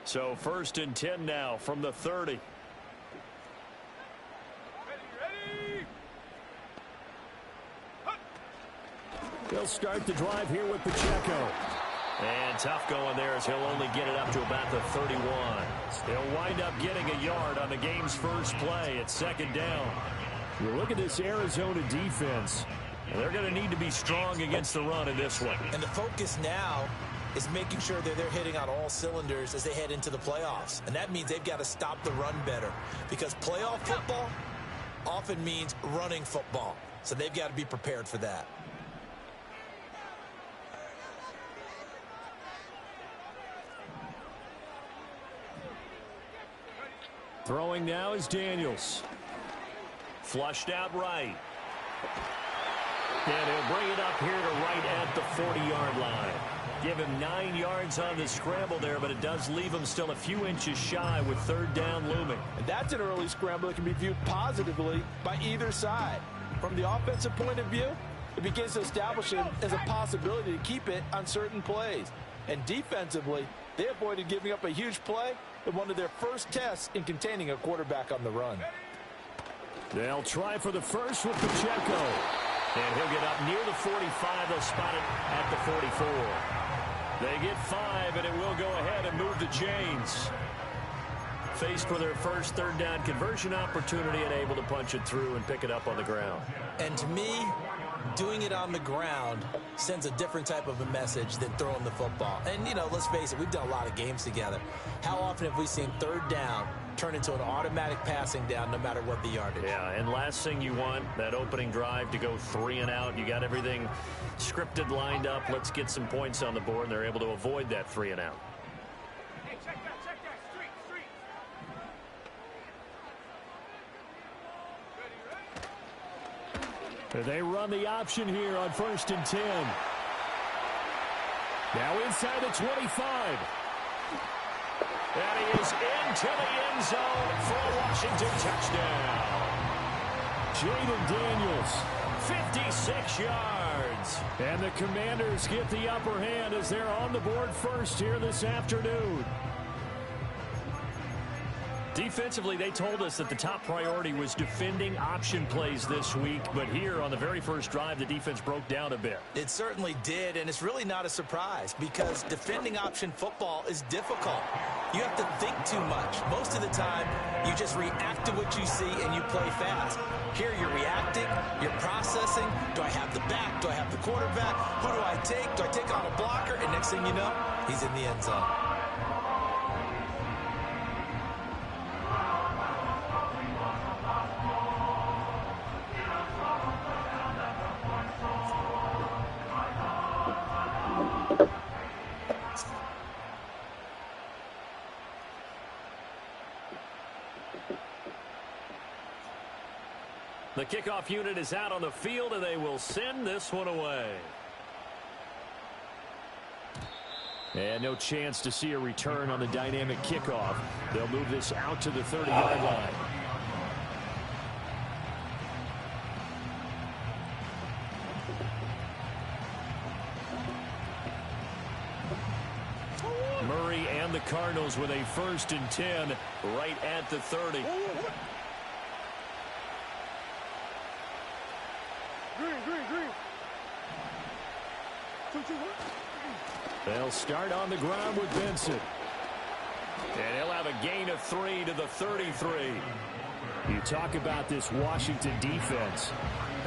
So 1st and 10 now from the 30. They'll start the drive here with Pacheco. And tough going there as he'll only get it up to about the 31. He'll wind up getting a yard on the game's first play at 2nd down. You look at this Arizona defense. They're going to need to be strong against the run in this one. And the focus now is making sure that they're hitting on all cylinders as they head into the playoffs. And that means they've got to stop the run better, because playoff football often means running football. So they've got to be prepared for that. Throwing now is Daniels. Flushed out right. And he'll bring it up here to right at the 40-yard line. Give him 9 yards on the scramble there, but it does leave him still a few inches shy with 3rd down looming. And that's an early scramble that can be viewed positively by either side. From the offensive point of view, it begins to establish it as a possibility to keep it on certain plays. And defensively, they avoided giving up a huge play in one of their first tests in containing a quarterback on the run. They'll try for the first with Pacheco. And he'll get up near the 45. They'll spot it at the 44. They get 5, and it will go ahead and move the chains. Faced with their first 3rd down conversion opportunity and able to punch it through and pick it up on the ground. And to me, doing it on the ground sends a different type of a message than throwing the football. And, you know, let's face it, we've done a lot of games together. How often have we seen 3rd down turn into an automatic passing down no matter what the yardage? Yeah, and last thing you want, that opening drive to go 3 and out. You got everything scripted, lined up. Let's get some points on the board, and they're able to avoid that 3 and out. Hey, check that. Street. They run the option here on 1st and 10. Now inside the 25. And he is into the end zone for a Washington touchdown. Jaden Daniels, 56 yards. And the Commanders get the upper hand as they're on the board first here this afternoon. Defensively, they told us that the top priority was defending option plays this week. But here on the very first drive, the defense broke down a bit. It certainly did, and it's really not a surprise because defending option football is difficult. You have to think too much. Most of the time, you just react to what you see and you play fast. Here you're reacting, you're processing. Do I have the back? Do I have the quarterback? Who do I take? Do I take on a blocker? And next thing you know, he's in the end zone. The kickoff unit is out on the field, and they will send this one away. And no chance to see a return on the dynamic kickoff. They'll move this out to the 30-yard line. Murray and the Cardinals with a 1st and 10 right at the 30. Green. 2-2-1. They'll start on the ground with Benson. And he'll have a gain of 3 to the 33. You talk about this Washington defense.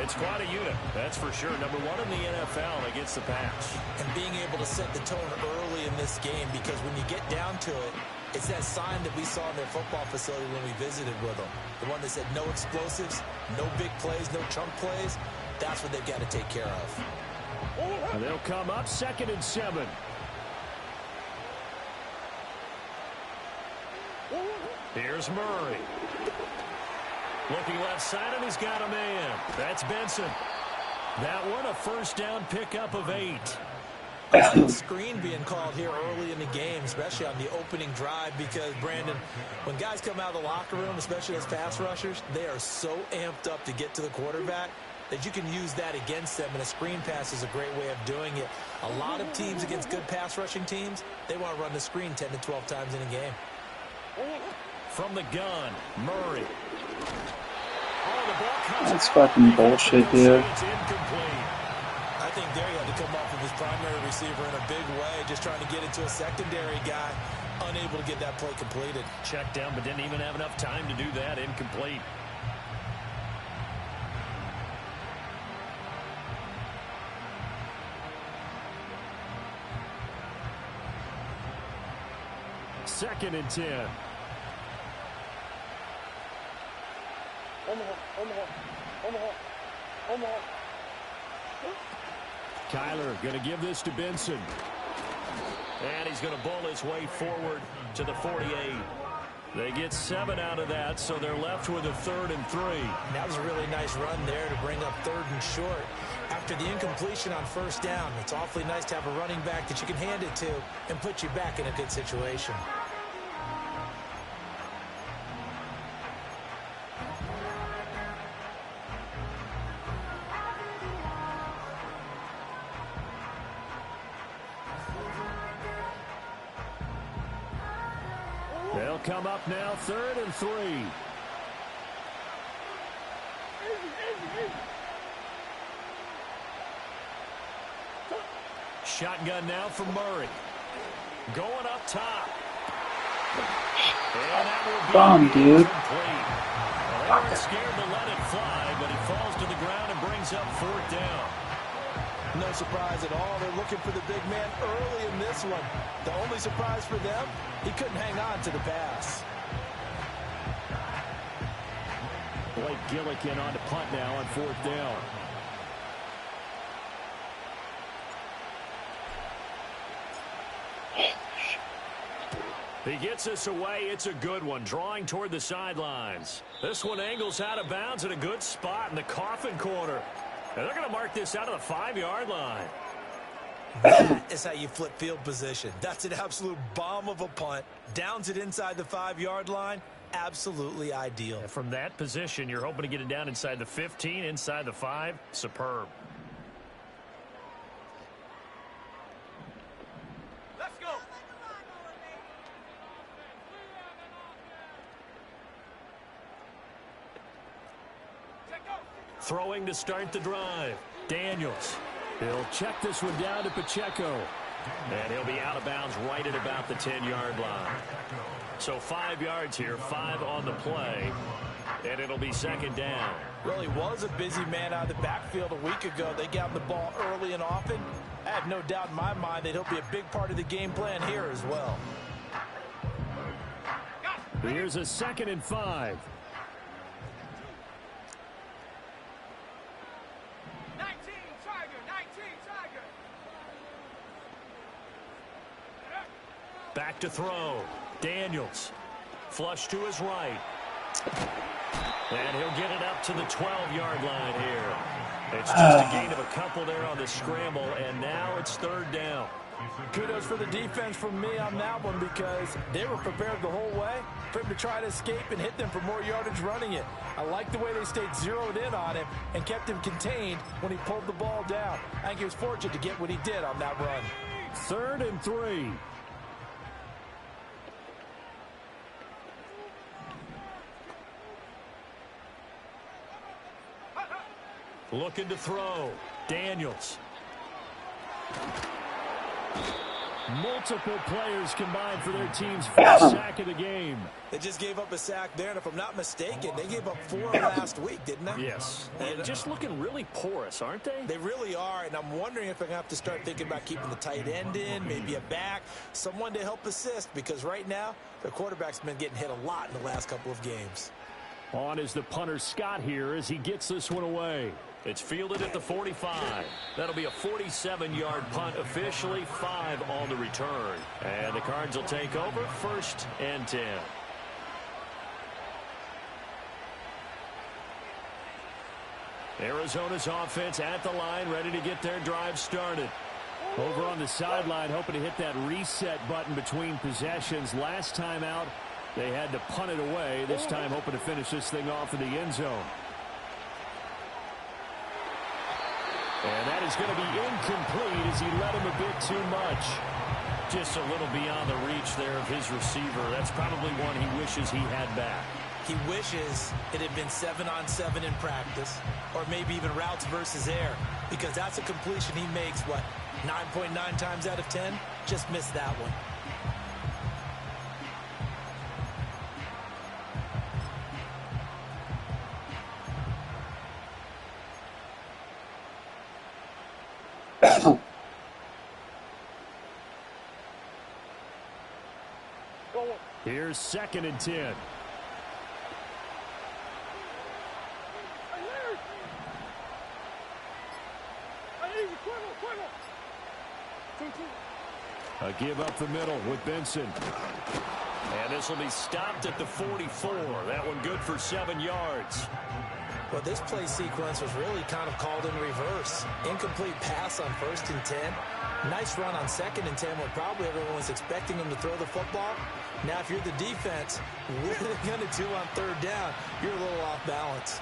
It's quite a unit, that's for sure. Number 1 in the NFL against the pass. And being able to set the tone early in this game, because when you get down to it, it's that sign that we saw in their football facility when we visited with them. The one that said no explosives, no big plays, no chunk plays. That's what they've got to take care of. And they'll come up 2nd and 7. Here's Murray. Looking left side, and he's got a man. That's Benson. That one, a 1st down pickup of 8. A screen being called here early in the game, especially on the opening drive, because, Brandon, when guys come out of the locker room, especially as pass rushers, they are so amped up to get to the quarterback that you can use that against them, and a screen pass is a great way of doing it. A lot of teams against good pass rushing teams, they want to run the screen 10 to 12 times in a game. From the gun, Murray. Oh, the ball comes That's out. fucking bullshit, dude. It's incomplete. I think there he had to come off of his primary receiver in a big way, just trying to get it to a secondary guy, unable to get that play completed. Checked down, but didn't even have enough time to do that. Incomplete. Second and 10. Kyler going to give this to Benson. And he's going to bowl his way forward to the 48. They get 7 out of that, so they're left with a 3rd and 3. That was a really nice run there to bring up 3rd and short. After the incompletion on 1st down, it's awfully nice to have a running back that you can hand it to and put you back in a good situation. They'll come up now, 3rd and 3. Shotgun now for Murray. Going up top. And that will be Bomb, dude. complete. Well, they weren't scared to let it fly, but he falls to the ground and brings up 4th down. No surprise at all. They're looking for the big man early in this one. The only surprise for them, he couldn't hang on to the pass. Blake Gillikin on to punt now on 4th down. He gets us away. It's a good one, drawing toward the sidelines. This one angles out of bounds at a good spot in the coffin corner. And they're going to mark this out of the 5-yard line. That is how you flip field position. That's an absolute bomb of a punt. Downs it inside the 5-yard line. Absolutely ideal. And from that position, you're hoping to get it down inside the 15, inside the 5. Superb. Let's go. Throwing to start the drive. Daniels. He'll check this one down to Pacheco. And he'll be out of bounds right at about the 10-yard line. So 5 yards here, 5 on the play. And it'll be 2nd down. Really was a busy man out of the backfield a week ago. They got him the ball early and often. I have no doubt in my mind that he'll be a big part of the game plan here as well. Here's a 2nd and 5. 19, Tiger, 19, Tiger. Back to throw. Daniels. Flush to his right. And he'll get it up to the 12-yard line here. It's just a gain of a couple there on the scramble, and now it's 3rd down. Kudos for the defense from me on that one because they were prepared the whole way for him to try to escape and hit them for more yardage running it. I like the way they stayed zeroed in on him and kept him contained when he pulled the ball down. I think he was fortunate to get what he did on that run. 3rd and 3. Looking to throw. Daniels. Multiple players combined for their team's first sack of the game. They just gave up a sack there, and if I'm not mistaken, they gave up 4 last week, didn't they? Yes. And just looking really porous, aren't they? They really are, and I'm wondering if they're going to have to start thinking about keeping the tight end in, maybe a back, someone to help assist, because right now, their quarterback's been getting hit a lot in the last couple of games. On is the punter Scott here as he gets this one away. It's fielded at the 45. That'll be a 47-yard punt, officially 5 on the return. And the Cards will take over, 1st and 10. Arizona's offense at the line, ready to get their drive started. Over on the sideline, hoping to hit that reset button between possessions. Last time out, they had to punt it away. This time hoping to finish this thing off in the end zone. And that is going to be incomplete as he led him a bit too much. Just a little beyond the reach there of his receiver. That's probably one he wishes he had back. He wishes it had been 7-on-7 in practice, or maybe even routes versus air, because that's a completion he makes, what, 9.9 times out of 10? Just missed that one. Here's 2nd and 10. A give up the middle with Benson. And this will be stopped at the 44. That one good for 7 yards. Well, this play sequence was really kind of called in reverse. Incomplete pass on 1st and 10. Nice run on 2nd and 10 when probably everyone was expecting him to throw the football. Now, if you're the defense, what are they going to do on 3rd down? You're a little off balance.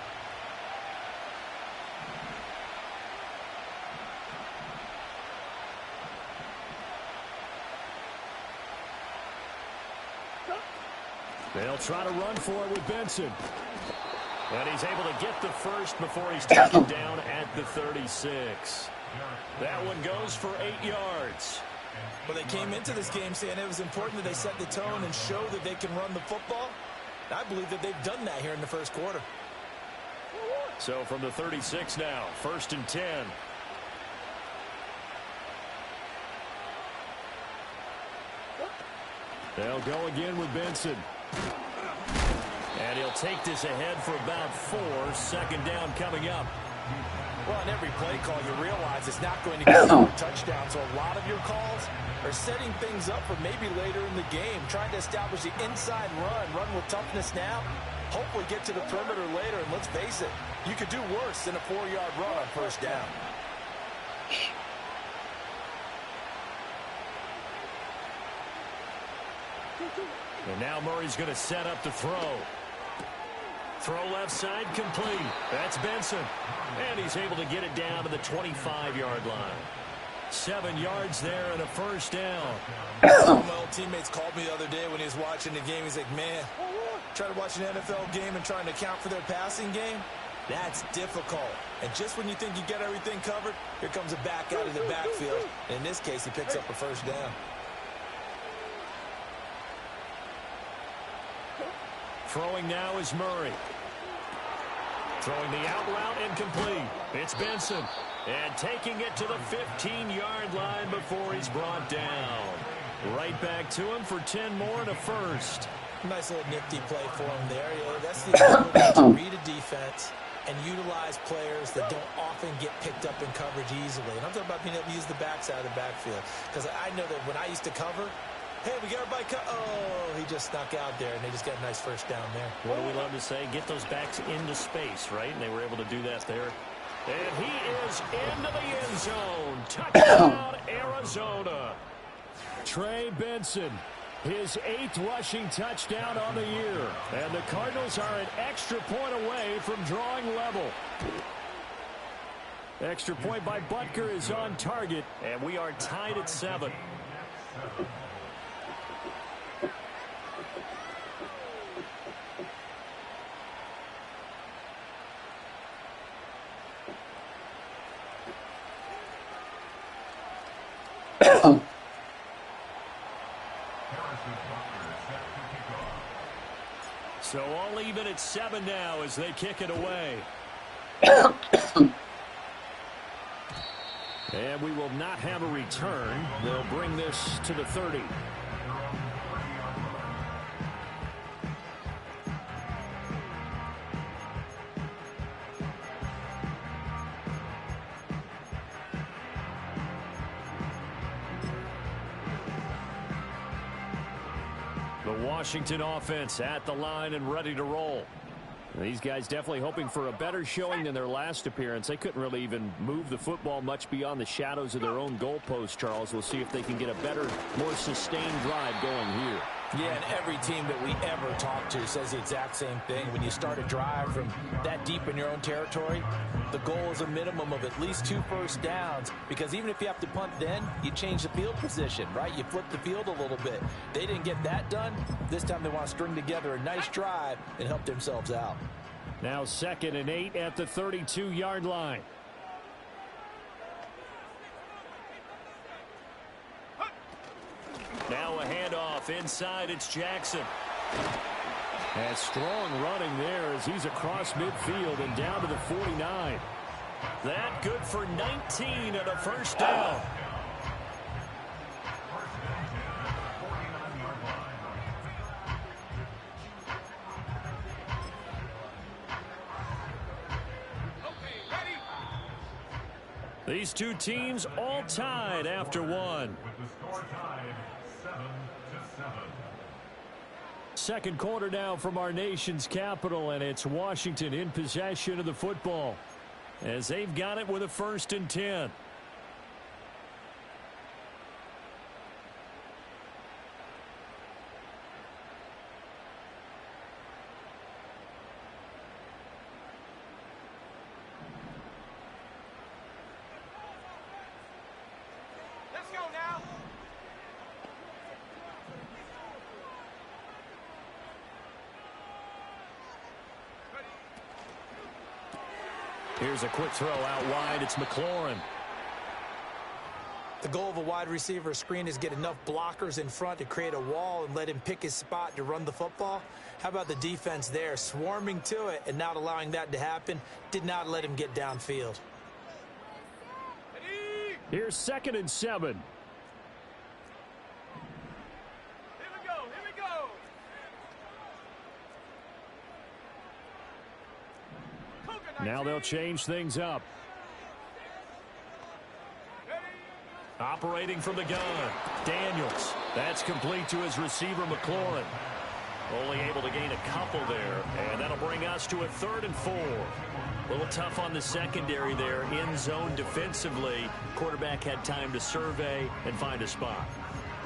They'll try to run for it with Benson. And he's able to get the first before he's taken down at the 36. That one goes for 8 yards. Well, they came into this game saying it was important that they set the tone and show that they can run the football. I believe that they've done that here in the 1st quarter. So from the 36 now, 1st and 10. They'll go again with Benson. And he'll take this ahead for about 4. 2nd down coming up. Well, on every play call, you realize it's not going to get you a touchdown. So a lot of your calls are setting things up for maybe later in the game, trying to establish the inside run with toughness now, hopefully get to the perimeter later. And let's face it, you could do worse than a 4-yard run on 1st down. And now Murray's going to set up the throw. Throw left side complete. That's Benson. And he's able to get it down to the 25-yard line. 7 yards there and a 1st down. One of my old teammates called me the other day when he was watching the game. He's like, man, trying to watch an NFL game and trying to account for their passing game, that's difficult. And just when you think you get everything covered, here comes a back out of the backfield. And in this case, he picks up a 1st down. Throwing now is Murray. Throwing the out route incomplete. It's Benson. And taking it to the 15-yard line before he's brought down. Right back to him for 10 more and a 1st. Nice little nifty play for him there. Yeah, that's the ability to read a defense and utilize players that don't often get picked up in coverage easily. And I'm talking about being able to use the backside of the backfield. Because I know that when I used to cover, hey, we got everybody cut. Oh, he just snuck out there, and they just got a nice 1st down there. What do we love to say? Get those backs into space, right? And they were able to do that there. And he is into the end zone. Touchdown, Arizona. Trey Benson, his 8th rushing touchdown on the year. And the Cardinals are an extra point away from drawing level. Extra point by Butker is on target, and we are tied at 7. So all even at 7 now as they kick it away. And we will not have a return. They'll bring this to the 30. The Washington offense at the line and ready to roll. These guys definitely hoping for a better showing than their last appearance. They couldn't really even move the football much beyond the shadows of their own goalpost, Charles. We'll see if they can get a better, more sustained drive going here. Yeah, and every team that we ever talk to says the exact same thing. When you start a drive from that deep in your own territory, the goal is a minimum of at least 2 first downs, because even if you have to punt then, you change the field position, right? You flip the field a little bit. They didn't get that done. This time they want to string together a nice drive and help themselves out. Now 2nd and 8 at the 32-yard line. Now a handoff inside. It's Jackson. And strong running there as he's across midfield and down to the 49. That good for 19 and a first down. These two teams all tied after one. Second quarter now from our nation's capital, and it's Washington in possession of the football as they've got it with a 1st and 10. Let's go now. Here's a quick throw out wide. It's McLaurin. The goal of a wide receiver screen is get enough blockers in front to create a wall and let him pick his spot to run the football. How about the defense there, swarming to it and not allowing that to happen? Did not let him get downfield. Here's 2nd and 7. Here we go. Here we go. Now they'll change things up. Operating from the gun, Daniels. That's complete to his receiver, McLaurin. Only able to gain a couple there, and that'll bring us to a 3rd and 4. A little tough on the secondary there, in zone defensively. Quarterback had time to survey and find a spot.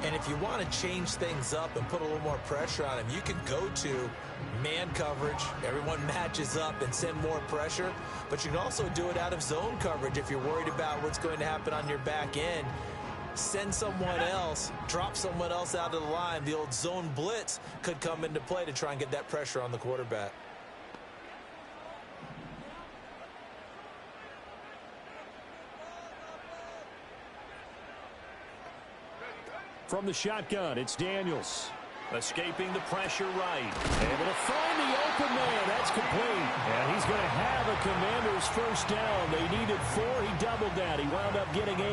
And if you want to change things up and put a little more pressure on him, you can go to man coverage. Everyone matches up and send more pressure. But you can also do it out of zone coverage if you're worried about what's going to happen on your back end. Send someone else, drop someone else out of the line. The old zone blitz could come into play to try and get that pressure on the quarterback. From the shotgun, it's Daniels. Escaping the pressure right. Able to find the open man. That's complete. And he's going to have a Commanders first down. They needed 4. He doubled that. He wound up getting 8.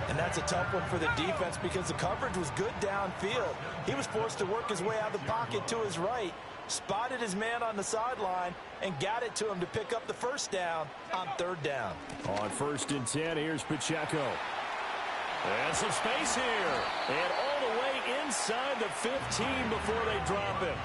And that's a tough one for the defense because the coverage was good downfield. He was forced to work his way out of the pocket to his right, spotted his man on the sideline, and got it to him to pick up the first down on 3rd down. On 1st and 10, here's Pacheco. And some space here. And all the way inside the 15 before they drop him.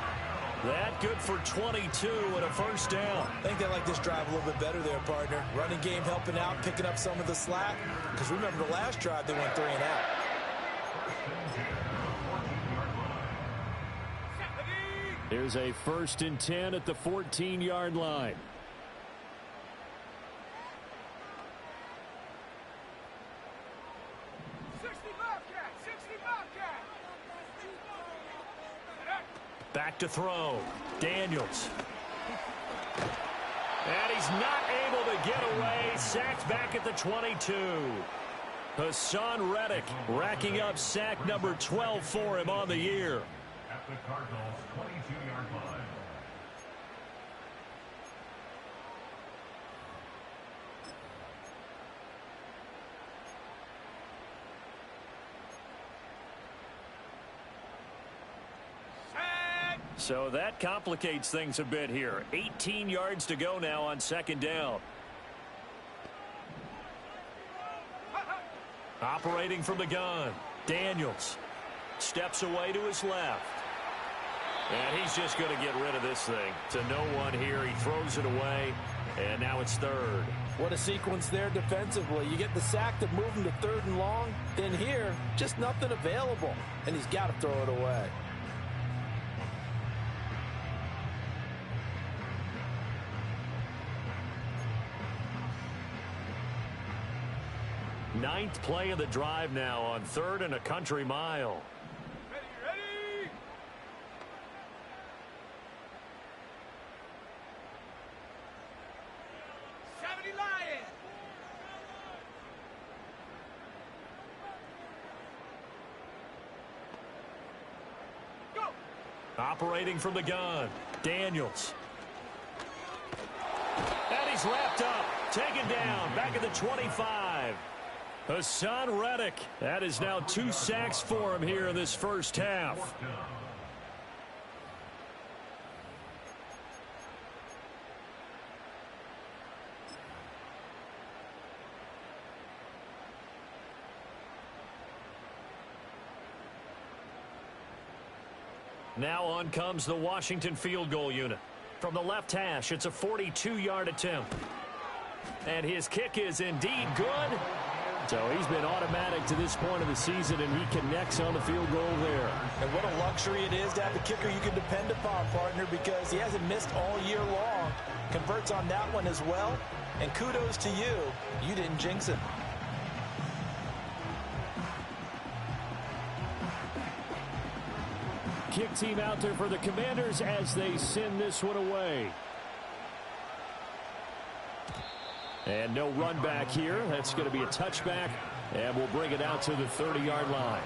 That good for 22 and a first down. I think they like this drive a little bit better there, partner. Running game helping out, picking up some of the slack. Because remember the last drive, they went 3 and out. Here's a 1st and 10 at the 14-yard line. Back to throw. Daniels. And he's not able to get away. Sacked back at the 22. Hassan Reddick racking up sack number 12 for him on the year. At the Cardinals' 22-yard line. So that complicates things a bit here. 18 yards to go now on 2nd down. Operating from the gun. Daniels steps away to his left. And he's just going to get rid of this thing. To no one here. He throws it away. And now it's 3rd. What a sequence there defensively. You get the sack to move him to 3rd and long. Then here, just nothing available. And he's got to throw it away. Ninth play of the drive now on 3rd and a country mile. Ready, ready! '70 Lion! Go! Operating from the gun, Daniels. And he's wrapped up, taken down, back at the 25. Hassan Reddick. That is now 2 sacks for him here in this first half. Now on comes the Washington field goal unit. From the left hash, it's a 42-yard attempt. And his kick is indeed good. So he's been automatic to this point of the season, and he connects on the field goal there. And what a luxury it is to have a kicker you can depend upon, partner, because he hasn't missed all year long. Converts on that one as well. And kudos to you. You didn't jinx him. Kick team out there for the Commanders as they send this one away. And no run back here. That's going to be a touchback, and we'll bring it out to the 30-yard line.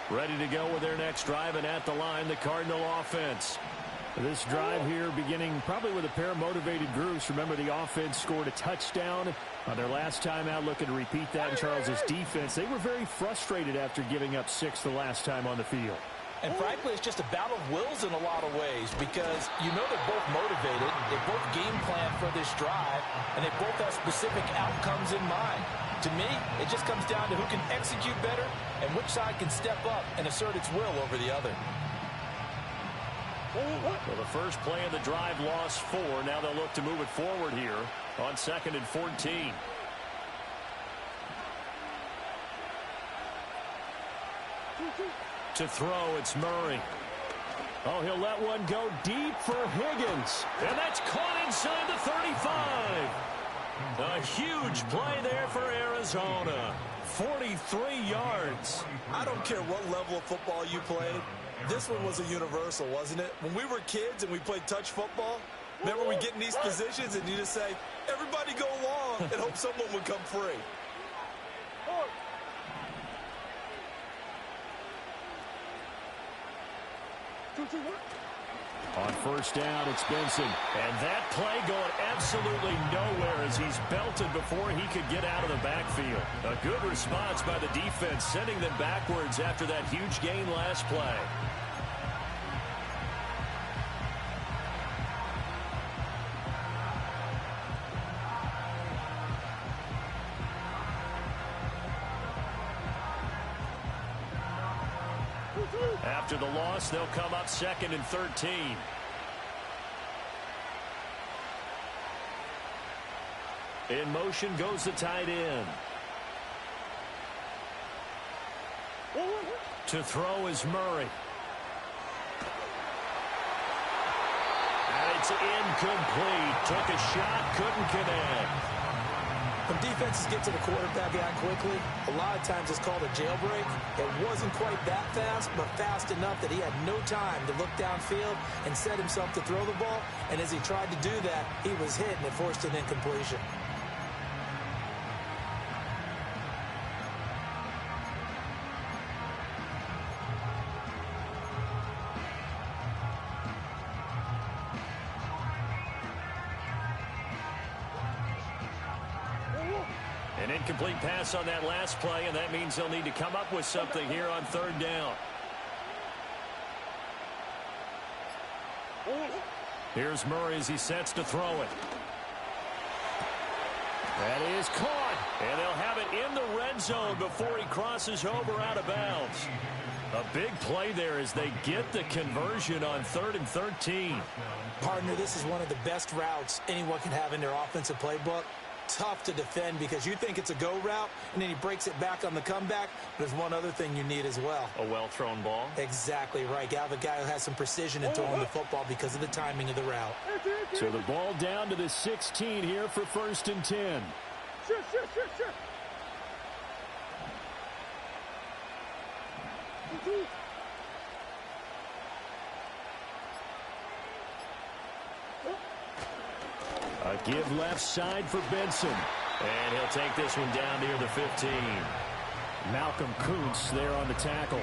Ready to go with their next drive, and at the line, the Cardinal offense. This drive here beginning probably with a pair of motivated groups. Remember, the offense scored a touchdown on their last time out, looking to repeat that in Charles's defense. They were very frustrated after giving up 6 the last time on the field. And frankly, it's just a battle of wills in a lot of ways, because you know they're both motivated, they both game plan for this drive, and they both have specific outcomes in mind. To me, it just comes down to who can execute better and which side can step up and assert its will over the other. Well, the first play of the drive lost 4. Now they'll look to move it forward here on 2nd and 14. To throw, it's Murray. Oh, he'll let one go deep for Higgins. And that's caught inside the 35. A huge play there for Arizona. 43 yards. I don't care what level of football you played. This one was a universal, wasn't it? When we were kids and we played touch football, remember we get in these positions and you just say, everybody go along, and hope someone would come free. On first down, it's Benson. And that play going absolutely nowhere as he's belted before he could get out of the backfield. A good response by the defense, sending them backwards after that huge gain last play. After the loss, they'll come up 2nd and 13. In motion goes the tight end. To throw is Murray. And it's incomplete. Took a shot, couldn't connect. When defenses get to the quarterback out quickly, a lot of times it's called a jailbreak. It wasn't quite that fast, but fast enough that he had no time to look downfield and set himself to throw the ball. And as he tried to do that, he was hit and it forced an incompletion. An incomplete pass on that last play, and that means they'll need to come up with something here on 3rd down. Here's Murray as he sets to throw it. That is caught. And they'll have it in the red zone before he crosses over out of bounds. A big play there as they get the conversion on 3rd and 13. Partner, this is one of the best routes anyone can have in their offensive playbook. Tough to defend because you think it's a go route, and then he breaks it back on the comeback. But there's one other thing you need as well. A well-thrown ball? Exactly right. You have a guy who has some precision in throwing the football because of the timing of the route. So the ball down to the 16 here for 1st and 10. Sure. A give left side for Benson. And he'll take this one down near the 15. Malcolm Kuntz there on the tackle.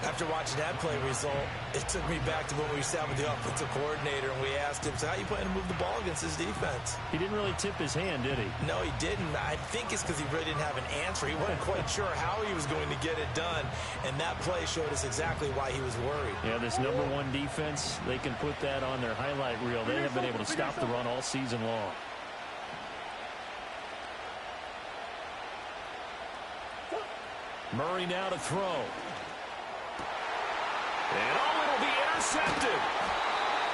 After watching that play result, it took me back to when we sat with the offensive coordinator and we asked him, so how you plan to move the ball against his defense? He didn't really tip his hand, did he? No, he didn't. I think it's because he really didn't have an answer. He wasn't quite sure how he was going to get it done, and that play showed us exactly why he was worried. Yeah, this number 1 defense, they can put that on their highlight reel. They have been able to stop the run all season long. Murray now to throw. And it'll be intercepted.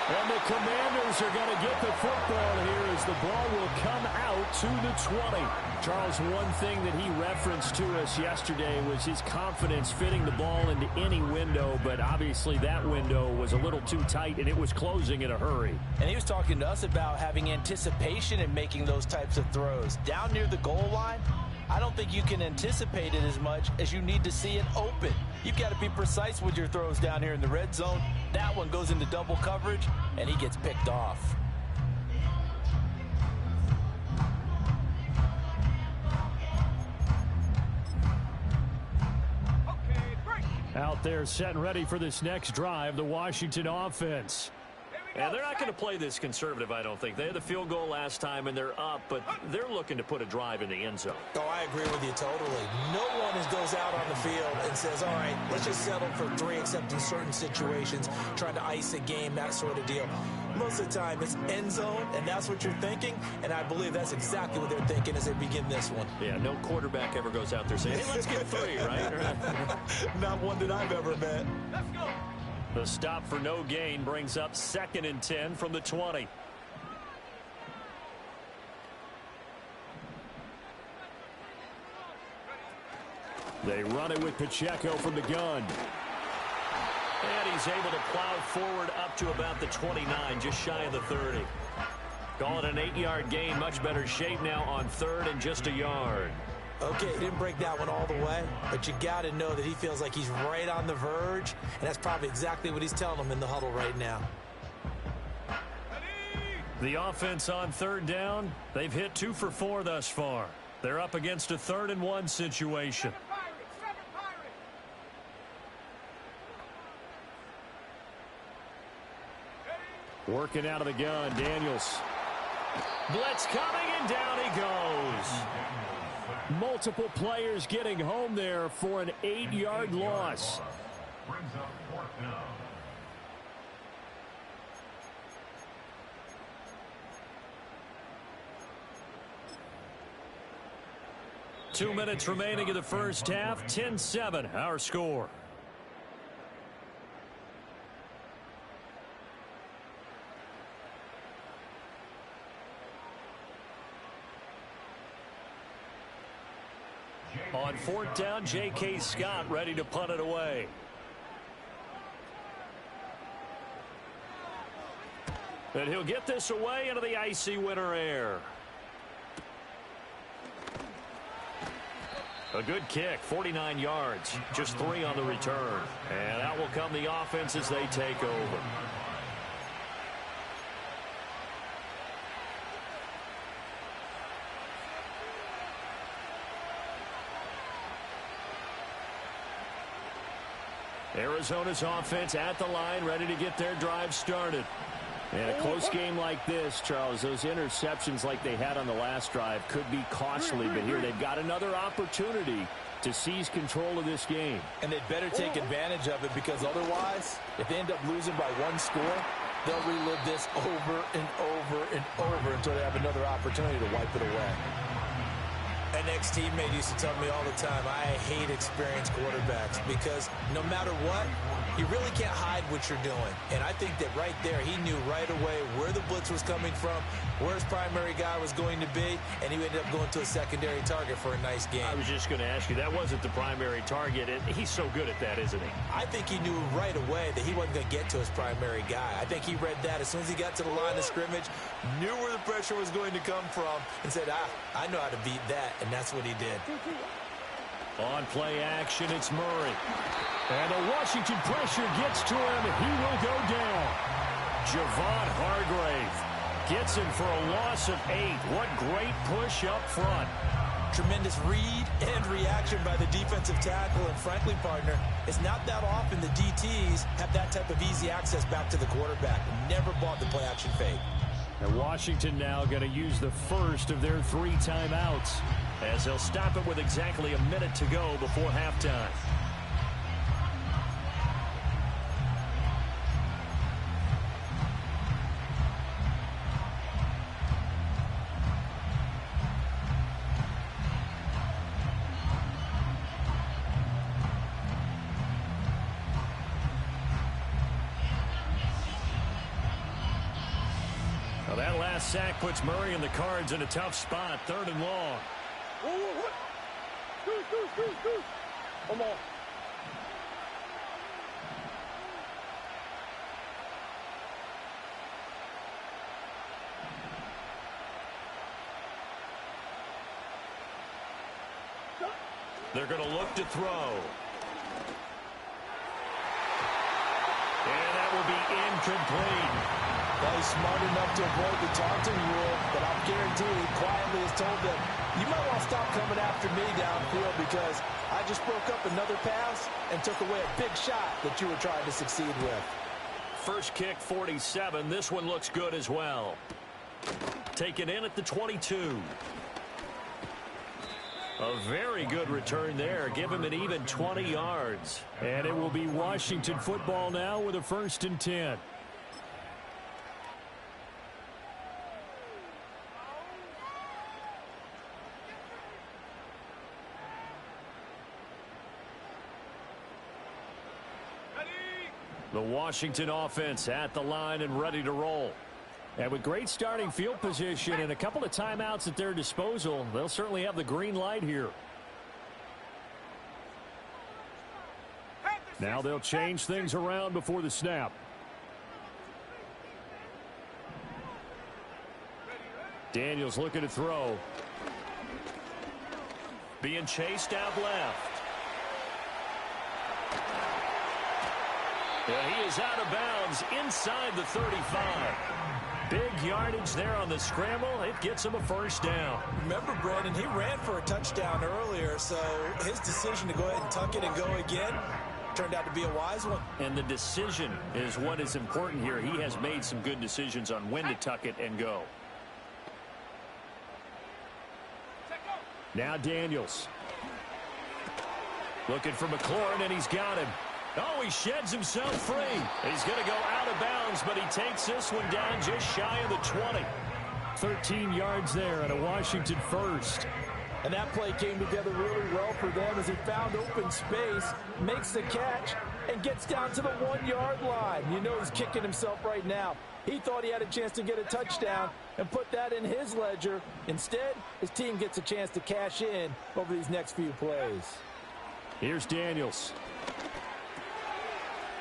And the Commanders are going to get the football here as the ball will come out to the 20. Charles, one thing that he referenced to us yesterday was his confidence fitting the ball into any window, but obviously that window was a little too tight and it was closing in a hurry. And he was talking to us about having anticipation in making those types of throws. Down near the goal line, I don't think you can anticipate it as much as you need to see it open. You've got to be precise with your throws down here in the red zone. That one goes into double coverage, and he gets picked off. Out there set and ready for this next drive, the Washington offense. And they're not going to play this conservative, I don't think. They had the field goal last time, and they're up, but they're looking to put a drive in the end zone. Oh, I agree with you totally. No one goes out on the field and says, all right, let's just settle for 3, except in certain situations, trying to ice a game, that sort of deal. Most of the time, it's end zone, and that's what you're thinking, and I believe that's exactly what they're thinking as they begin this one. Yeah, no quarterback ever goes out there saying, hey, let's get 3, right? Not one that I've ever met. Let's go. The stop for no gain brings up 2nd and 10 from the 20. They run it with Pacheco from the gun. And he's able to plow forward up to about the 29, just shy of the 30. Call it an 8-yard gain, much better shape now on 3rd and just a yard. Okay, he didn't break that one all the way, but you got to know that he feels like he's right on the verge, and that's probably exactly what he's telling them in the huddle right now. The offense on 3rd down, they've hit 2 for 4 thus far. They're up against a 3rd and 1 situation. Working out of the gun, Daniels. Blitz coming, and down he goes. Multiple players getting home there for an 8-yard loss. Brings up 4th down. Two minutes remaining in the first half. 10-7, our score. On 4th down, J.K. Scott ready to punt it away. And he'll get this away into the icy winter air. A good kick, 49 yards, just 3 on the return. And out will come the offense as they take over. Arizona's offense at the line, ready to get their drive started. And a close game like this, Charles, those interceptions like they had on the last drive could be costly, but here they've got another opportunity to seize control of this game. And they'd better take advantage of it, because otherwise, if they end up losing by 1 score, they'll relive this over and over and over until they have another opportunity to wipe it away. An ex-teammate used to tell me all the time, I hate experienced quarterbacks because no matter what, you really can't hide what you're doing. And I think that right there, he knew right away where the blitz was coming from, where his primary guy was going to be, and he ended up going to a secondary target for a nice game. I was just going to ask you, that wasn't the primary target. He's so good at that, isn't he? I think he knew right away that he wasn't going to get to his primary guy. I think he read that as soon as he got to the line of scrimmage, knew where the pressure was going to come from, and said, I know how to beat that, and that's what he did. On play action, it's Murray. And the Washington pressure gets to him. He will go down. Javon Hargrave gets him for a loss of 8. What great push up front. Tremendous read and reaction by the defensive tackle. And frankly, partner, it's not that often the DTs have that type of easy access back to the quarterback. Never bought the play action fake. And Washington now going to use the first of their 3 timeouts as they'll stop it with exactly a minute to go before halftime. Well, that last sack puts Murray and the Cards in a tough spot, 3rd and long. Come on. They're going to look to throw. And that will be incomplete. Well, he's smart enough to avoid the taunting rule, but I'm guaranteed he quietly has told them, you might want to stop coming after me downfield because I just broke up another pass and took away a big shot that you were trying to succeed with. First kick, 47. This one looks good as well. Taken in at the 22. A very good return there. Give him an even 20 yards. And it will be Washington football now with a 1st and 10. The Washington offense at the line and ready to roll. And with great starting field position and a couple of timeouts at their disposal, they'll certainly have the green light here. Now they'll change things around before the snap. Daniels looking to throw. Being chased out left. Yeah, he is out of bounds inside the 35. Big yardage there on the scramble. It gets him a 1st down. Remember, Brandon, he ran for a touchdown earlier, so his decision to go ahead and tuck it and go again turned out to be a wise one. And the decision is what is important here. He has made some good decisions on when to tuck it and go. Now Daniels. Looking for McLaurin, and he's got him. Oh, he sheds himself free. He's going to go out of bounds, but he takes this one down just shy of the 20. 13 yards there and a Washington 1st. And that play came together really well for them as he found open space, makes the catch, and gets down to the 1-yard line. You know he's kicking himself right now. He thought he had a chance to get a touchdown and put that in his ledger. Instead, his team gets a chance to cash in over these next few plays. Here's Daniels.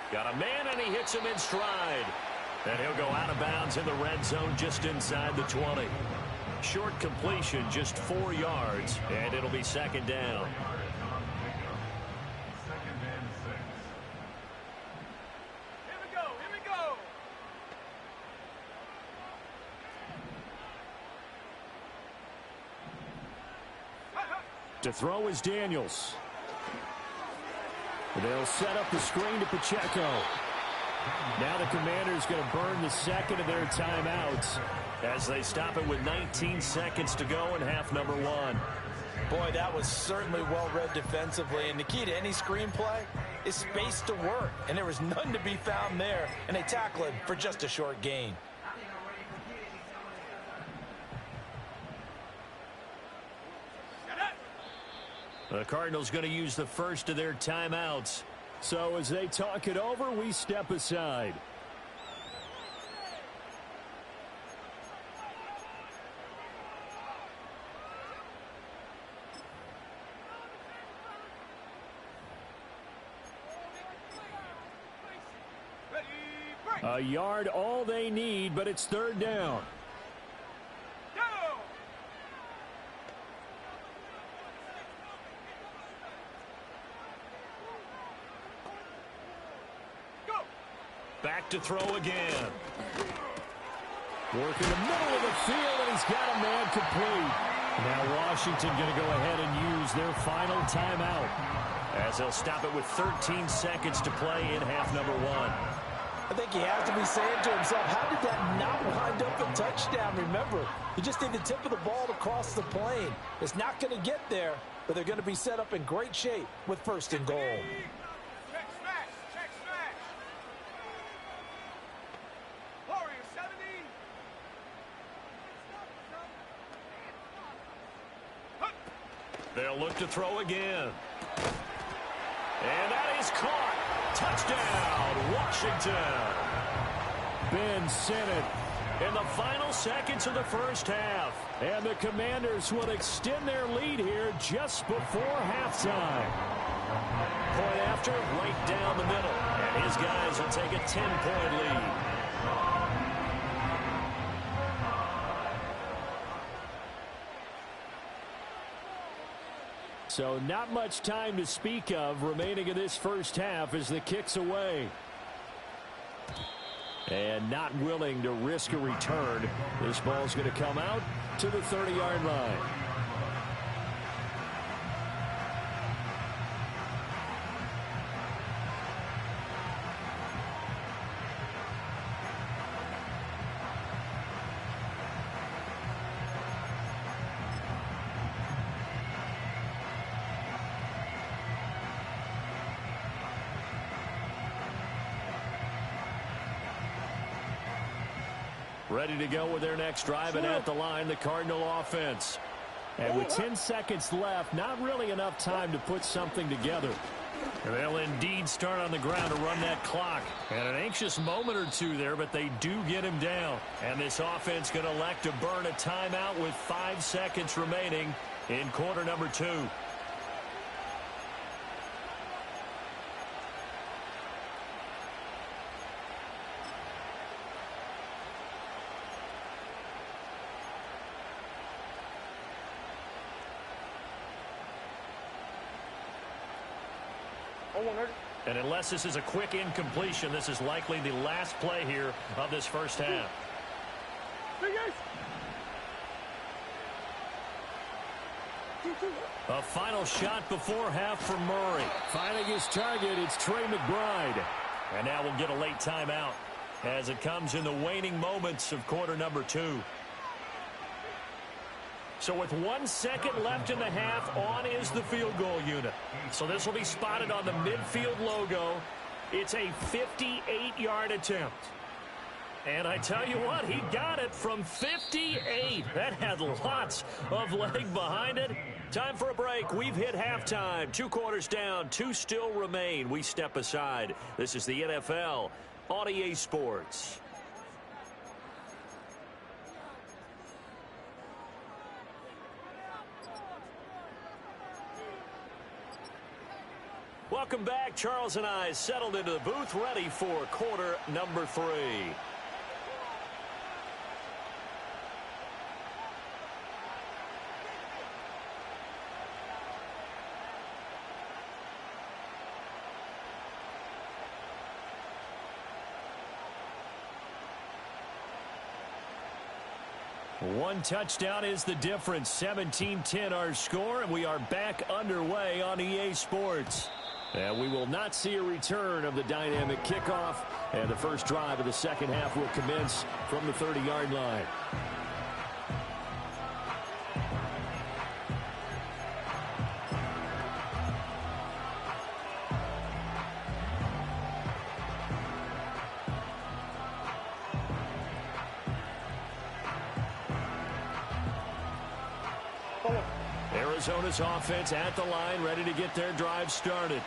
Got a man, and he hits him in stride. And he'll go out of bounds in the red zone just inside the 20. Short completion, just 4 yards, and it'll be 2nd down. Here we go, here we go. To throw is Daniels. They'll set up the screen to Pacheco. Now the Commanders going to burn the second of their timeouts as they stop it with 19 seconds to go in half number one. Boy, that was certainly well-read defensively, and the key to any screenplay is space to work, and there was none to be found there, and they tackle it for just a short gain. The Cardinals going to use the first of their timeouts. So as they talk it over, we step aside. A yard all they need, but it's third down. Back to throw again. Working the middle of the field, and he's got a man complete. Now Washington going to go ahead and use their final timeout as they'll stop it with 13 seconds to play in half number one. I think he has to be saying to himself, how did that not wind up a touchdown? Remember, you just need the tip of the ball to cross the plane. It's not going to get there, but they're going to be set up in great shape with first and goal. Check smash. Check smash. Warrior 70. They'll look to throw again. And that is caught. Touchdown, Washington. Ben sent it in the final seconds of the first half. And the Commanders will extend their lead here just before halftime. Point after, right down the middle. And his guys will take a 10-point lead. So not much time to speak of remaining in this first half as the kick's away. And not willing to risk a return. This ball's going to come out to the 30-yard line. Ready to go with their next drive, and at the line, the Cardinal offense. And with 10 seconds left, not really enough time to put something together. And they'll indeed start on the ground to run that clock. And an anxious moment or two there, but they do get him down. And this offense going to elect to burn a timeout with 5 seconds remaining in quarter number 2. And unless this is a quick incompletion, this is likely the last play here of this first half. A final shot before half for Murray. Finding his target, it's Trey McBride. And now we'll get a late timeout as it comes in the waning moments of quarter number 2. So with 1 second left in the half, on is the field goal unit. So this will be spotted on the midfield logo. It's a 58-yard attempt. And I tell you what, he got it from 58. That had lots of leg behind it. Time for a break. We've hit halftime. 2 quarters down, 2 still remain. We step aside. This is the NFL on EA Sports. Welcome back. Charles and I settled into the booth, ready for quarter number 3. One touchdown is the difference. 17-10 our score, and we are back underway on EA Sports. And we will not see a return of the dynamic kickoff. And the first drive of the second half will commence from the 30-yard line. Arizona's offense at the line, ready to get their drive started.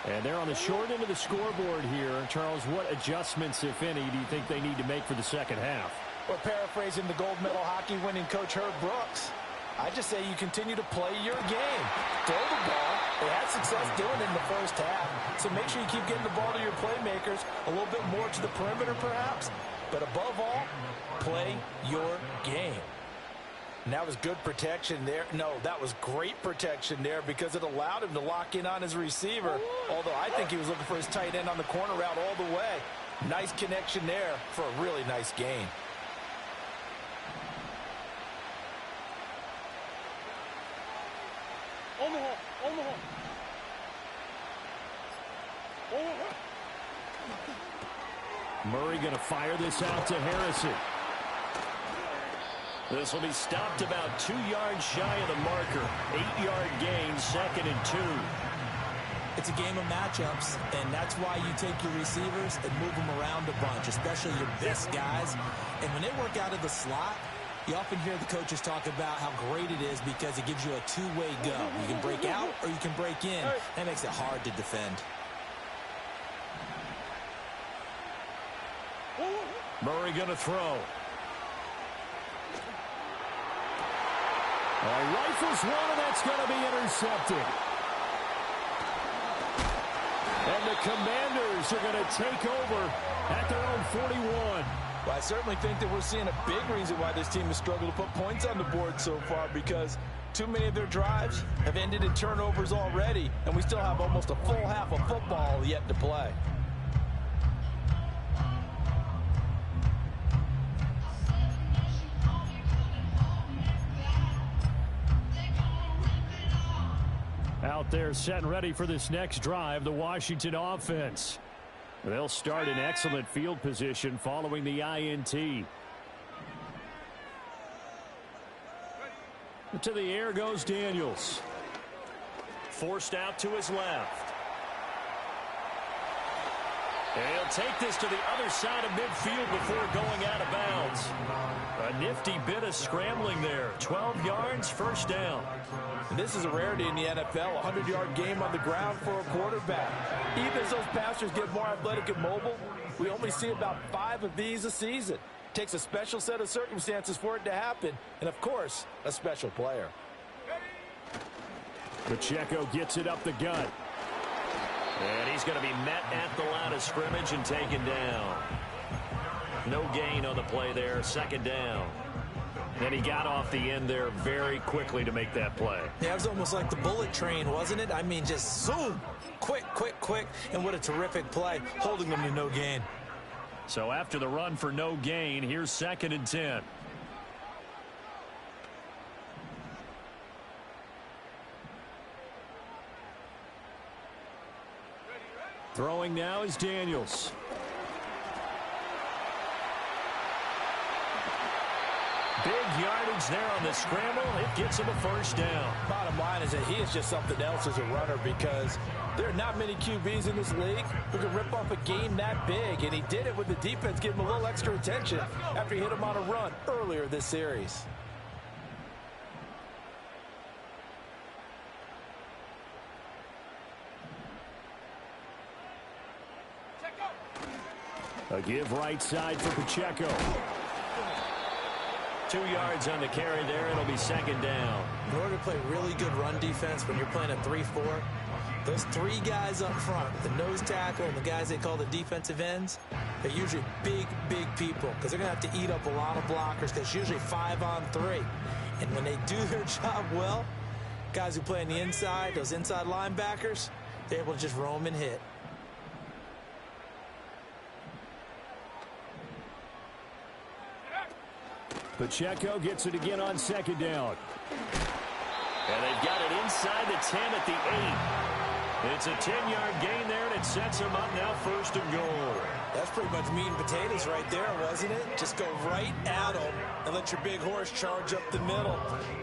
And they're on the short end of the scoreboard here. Charles, what adjustments, if any, do you think they need to make for the second half? Well, paraphrasing the gold medal hockey winning coach Herb Brooks, I just say you continue to play your game. Throw the ball. They had success doing it in the first half. So make sure you keep getting the ball to your playmakers, a little bit more to the perimeter perhaps. But above all, play your game. And that was good protection there. No, that was great protection there because it allowed him to lock in on his receiver. Although I think he was looking for his tight end on the corner route all the way. Nice connection there for a really nice gain. Murray going to fire this out to Harrison. This will be stopped about 2 yards shy of the marker. 8-yard gain, 2nd and 2. It's a game of matchups, and that's why you take your receivers and move them around a bunch, especially your best guys. And when they work out of the slot, you often hear the coaches talk about how great it is because it gives you a two-way go. You can break out or you can break in. That makes it hard to defend. Murray going to throw. Rifles one, and that's going to be intercepted. And the Commanders are going to take over at their own 41. Well, I certainly think that we're seeing a big reason why this team has struggled to put points on the board so far, because too many of their drives have ended in turnovers already, and we still have almost a full half of football yet to play. Out there set and ready for this next drive, the Washington offense. They'll start in excellent field position following the INT. To the air goes Daniels. Forced out to his left. And he'll take this to the other side of midfield before going out of bounds. A nifty bit of scrambling there. 12 yards, first down. And this is a rarity in the NFL, a 100-yard game on the ground for a quarterback. Even as those passers get more athletic and mobile, we only see about 5 of these a season. It takes a special set of circumstances for it to happen, and of course, a special player. Pacheco gets it up the gut. And he's going to be met at the line of scrimmage and taken down. No gain on the play there, second down. And he got off the end there very quickly to make that play. Yeah, it was almost like the bullet train, wasn't it? I mean, just zoom, quick, quick, quick. And what a terrific play, holding them to no gain. So after the run for no gain, here's 2nd and 10. Throwing now is Daniels. Big yardage there on the scramble. It gets him a first down. Bottom line is that he is just something else as a runner, because there are not many QBs in this league who can rip off a game that big, and he did it with the defense giving him a little extra attention after he hit him on a run earlier this series. A give right side for Pacheco. 2 yards on the carry there. It'll be second down. In order to play really good run defense when you're playing a 3-4, those 3 guys up front, the nose tackle and the guys they call the defensive ends, they're usually big, big people, because they're going to have to eat up a lot of blockers, because it's usually 5 on 3. And when they do their job well, guys who play on the inside, those inside linebackers, they're able to just roam and hit. Pacheco gets it again on second down. And they've got it inside the 10 at the 8. It's a 10-yard gain there, and it sets him up now 1st and goal. That's pretty much meat and potatoes right there, wasn't it? Just go right at them and let your big horse charge up the middle.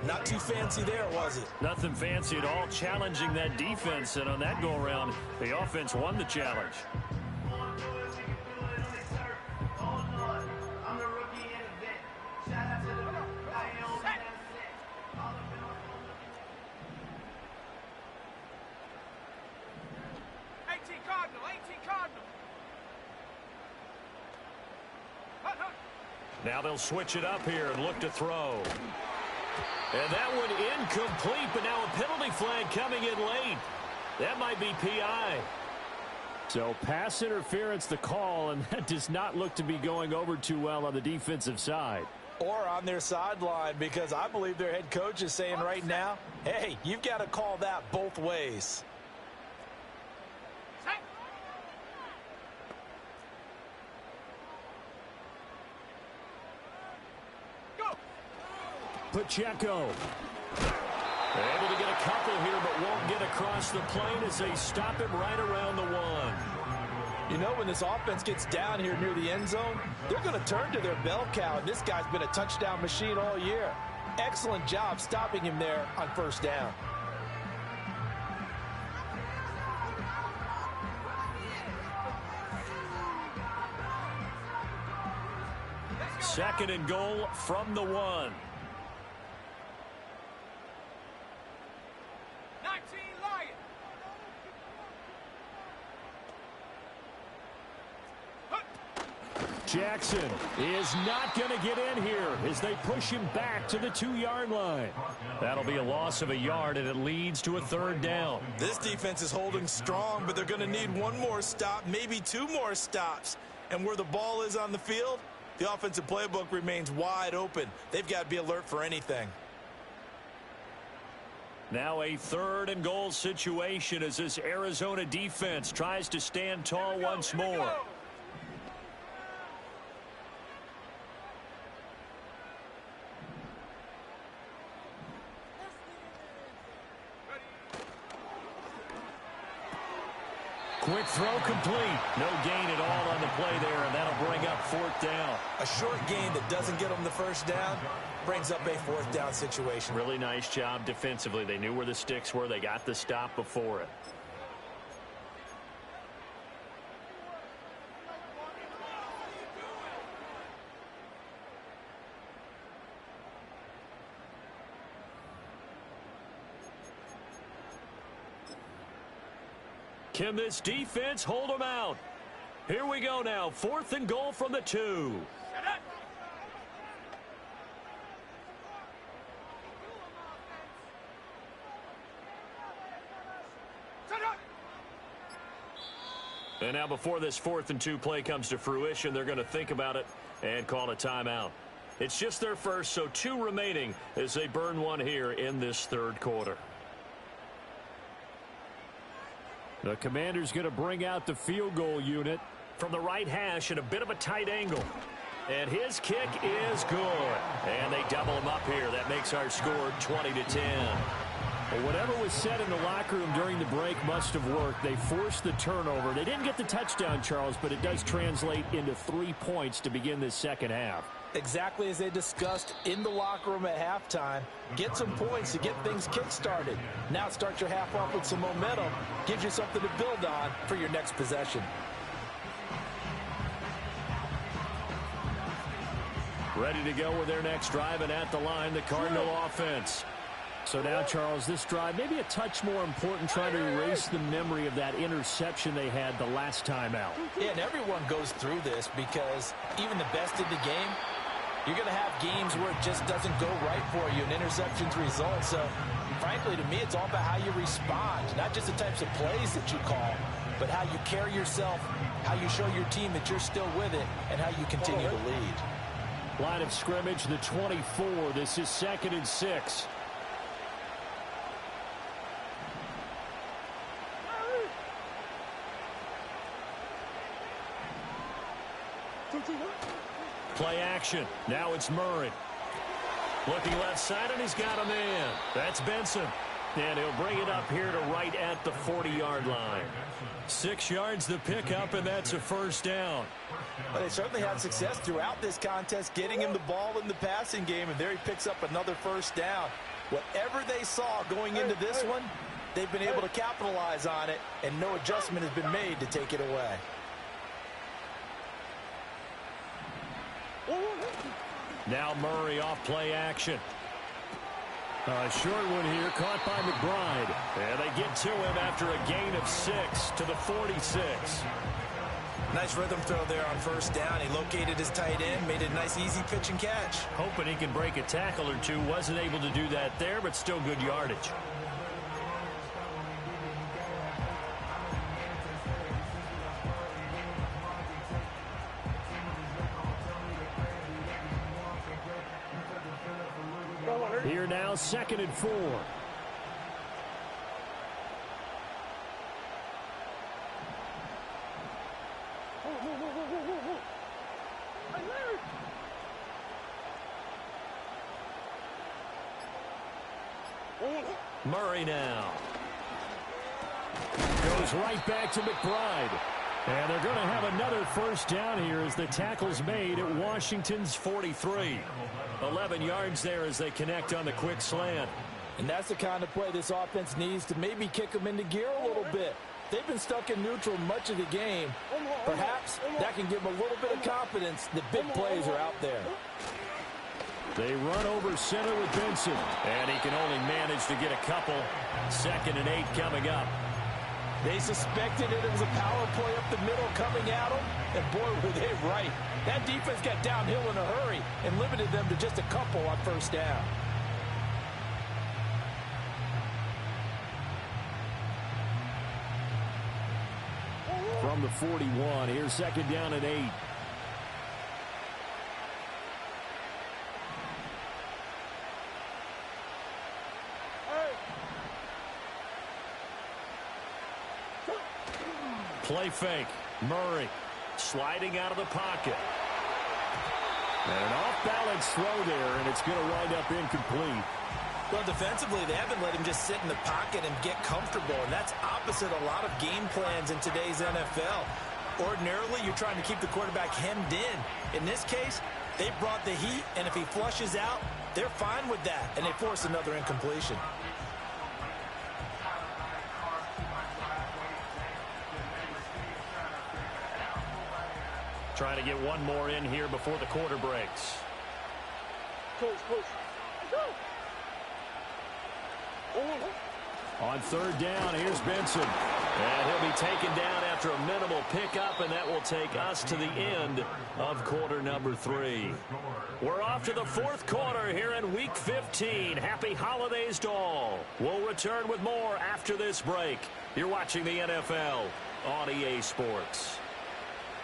Not too fancy there, was it? Nothing fancy at all, challenging that defense, and on that go-around, the offense won the challenge. Now they'll switch it up here and look to throw. And that one incomplete, but now a penalty flag coming in late. That might be PI. So pass interference the call, and that does not look to be going over too well on the defensive side. Or on their sideline, because I believe their head coach is saying right now, hey, you've got to call that both ways. Pacheco. Able to get a couple here, but won't get across the plane as they stop him right around the 1. You know, when this offense gets down here near the end zone, they're going to turn to their bell cow, and this guy's been a touchdown machine all year. Excellent job stopping him there on 1st down. Second and goal from the 1. Jackson is not going to get in here as they push him back to the 2-yard line. That'll be a loss of a yard, and it leads to a 3rd down. This defense is holding strong, but they're going to need one more stop, maybe 2 more stops. And where the ball is on the field, the offensive playbook remains wide open. They've got to be alert for anything. Now a 3rd and goal situation as this Arizona defense tries to stand tall once more. Quick throw complete. No gain at all on the play there, and that'll bring up 4th down. A short gain that doesn't get them the 1st down brings up a 4th down situation. Really nice job defensively. They knew where the sticks were. They got the stop before it. Can this defense hold them out? Here we go now. 4th and goal from the 2. And now before this 4th and 2 play comes to fruition, they're going to think about it and call a timeout. It's just their first, so 2 remaining as they burn one here in this 3rd quarter. The commander's going to bring out the field goal unit from the right hash at a bit of a tight angle. And his kick is good. And they double him up here. That makes our score 20-10. Well, whatever was said in the locker room during the break must have worked. They forced the turnover. They didn't get the touchdown, Charles, but it does translate into 3 points to begin this 2nd half. Exactly as they discussed in the locker room at halftime. Get some points to get things kick-started. Now start your half off with some momentum. Gives you something to build on for your next possession. Ready to go with their next drive, and at the line, the Cardinal offense. So now, Charles, this drive maybe a touch more important, trying to erase the memory of that interception they had the last time out. Yeah, and everyone goes through this because even the best in the game, you're going to have games where it just doesn't go right for you and interceptions result. So, frankly, to me, it's all about how you respond, not just the types of plays that you call, but how you carry yourself, how you show your team that you're still with it, and how you continue to lead. Line of scrimmage, the 24. This is 2nd and 6. Play action. Now it's Murray. Looking left side, and he's got a man. That's Benson. And he'll bring it up here to right at the 40-yard line. 6 yards the pickup, and that's a first down. Well, they certainly had success throughout this contest getting him the ball in the passing game, and there he picks up another first down. Whatever they saw going into this one, they've been able to capitalize on it, and no adjustment has been made to take it away. Now Murray off play action. A short one here, caught by McBride. And they get to him after a gain of 6 to the 46. Nice rhythm throw there on first down. He located his tight end, made it a nice easy pitch and catch. Hoping he can break a tackle or two. Wasn't able to do that there, but still good yardage. Here now, 2nd and 4. Murray now. Goes right back to McBride. And they're going to have another first down here as the tackle's made at Washington's 43. 11 yards there as they connect on the quick slant. And that's the kind of play this offense needs to maybe kick them into gear a little bit. They've been stuck in neutral much of the game. Perhaps that can give them a little bit of confidence that big plays are out there. They run over center with Benson. And he can only manage to get a couple. 2nd and 8 coming up. They suspected it was a power play up the middle coming at them. And boy, were they right. That defense got downhill in a hurry and limited them to just a couple on first down. From the 41, here's 2nd down and 8. Play fake. Murray sliding out of the pocket. And an off-balance throw there, and it's going to wind up incomplete. Well, defensively, they haven't let him just sit in the pocket and get comfortable, and that's opposite a lot of game plans in today's NFL. Ordinarily, you're trying to keep the quarterback hemmed in. In this case, they brought the heat, and if he flushes out, they're fine with that, and they force another incompletion. Trying to get one more in here before the quarter breaks. Close. Go. On 3rd down, here's Benson. And he'll be taken down after a minimal pickup, and that will take us to the end of quarter number 3. We're off to the 4th quarter here in Week 15. Happy holidays to all. We'll return with more after this break. You're watching the NFL on EA Sports.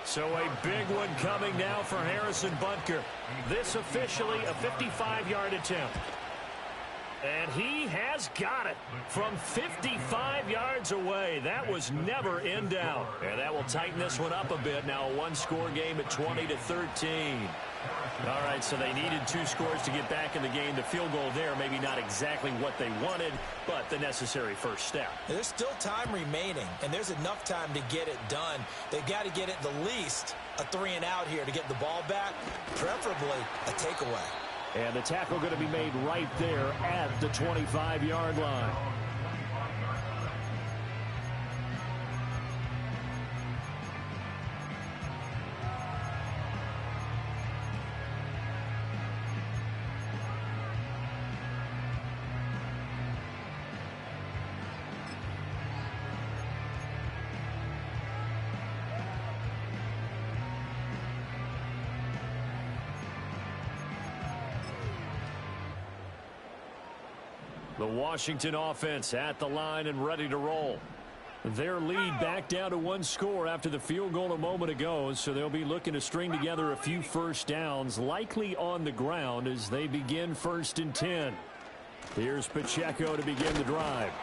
So a big one coming now for Harrison Butker. This officially a 55-yard attempt. And he has got it from 55 yards away. That was never in doubt. And that will tighten this one up a bit. Now a one-score game at 20-13. All right, so they needed 2 scores to get back in the game. The field goal there, maybe not exactly what they wanted, but the necessary first step. There's still time remaining, and there's enough time to get it done. They've got to get at the least a 3-and-out here to get the ball back, preferably a takeaway. And the tackle going to be made right there at the 25-yard line. The Washington offense at the line and ready to roll. Their lead back down to 1 score after the field goal a moment ago, so they'll be looking to string together a few first downs, likely on the ground as they begin 1st and 10. Here's Pacheco to begin the drive.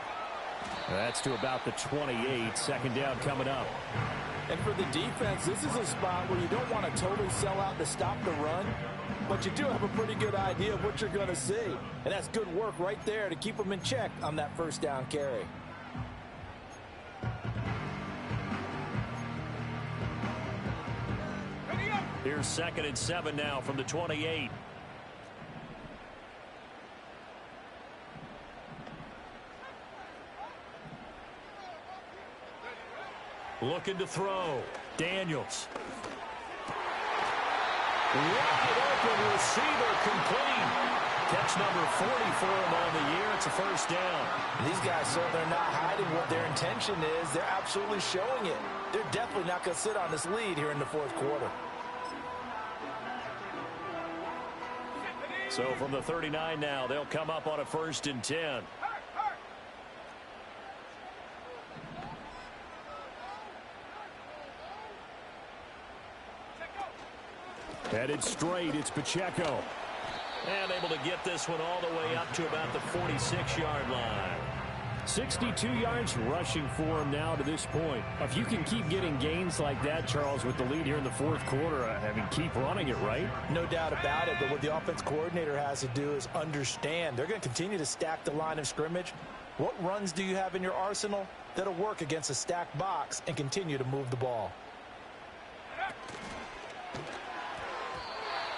That's to about the 28. Second down coming up. And for the defense, this is a spot where you don't want to totally sell out to stop the run, but you do have a pretty good idea of what you're going to see. And that's good work right there to keep them in check on that first down carry. Here's 2nd and 7 now from the 28. Looking to throw. Daniels. Wide open receiver, complete. Catch number 40 for him on the year. It's a first down. These guys, so they're not hiding what their intention is. They're absolutely showing it. They're definitely not going to sit on this lead here in the fourth quarter. So from the 39 now, they'll come up on a 1st and 10. Headed straight, it's Pacheco. And able to get this one all the way up to about the 46-yard line. 62 yards rushing for him now to this point. If you can keep getting gains like that, Charles, with the lead here in the fourth quarter, I mean, keep running it, right? No doubt about it, but what the offense coordinator has to do is understand they're going to continue to stack the line of scrimmage. What runs do you have in your arsenal that'll work against a stacked box and continue to move the ball?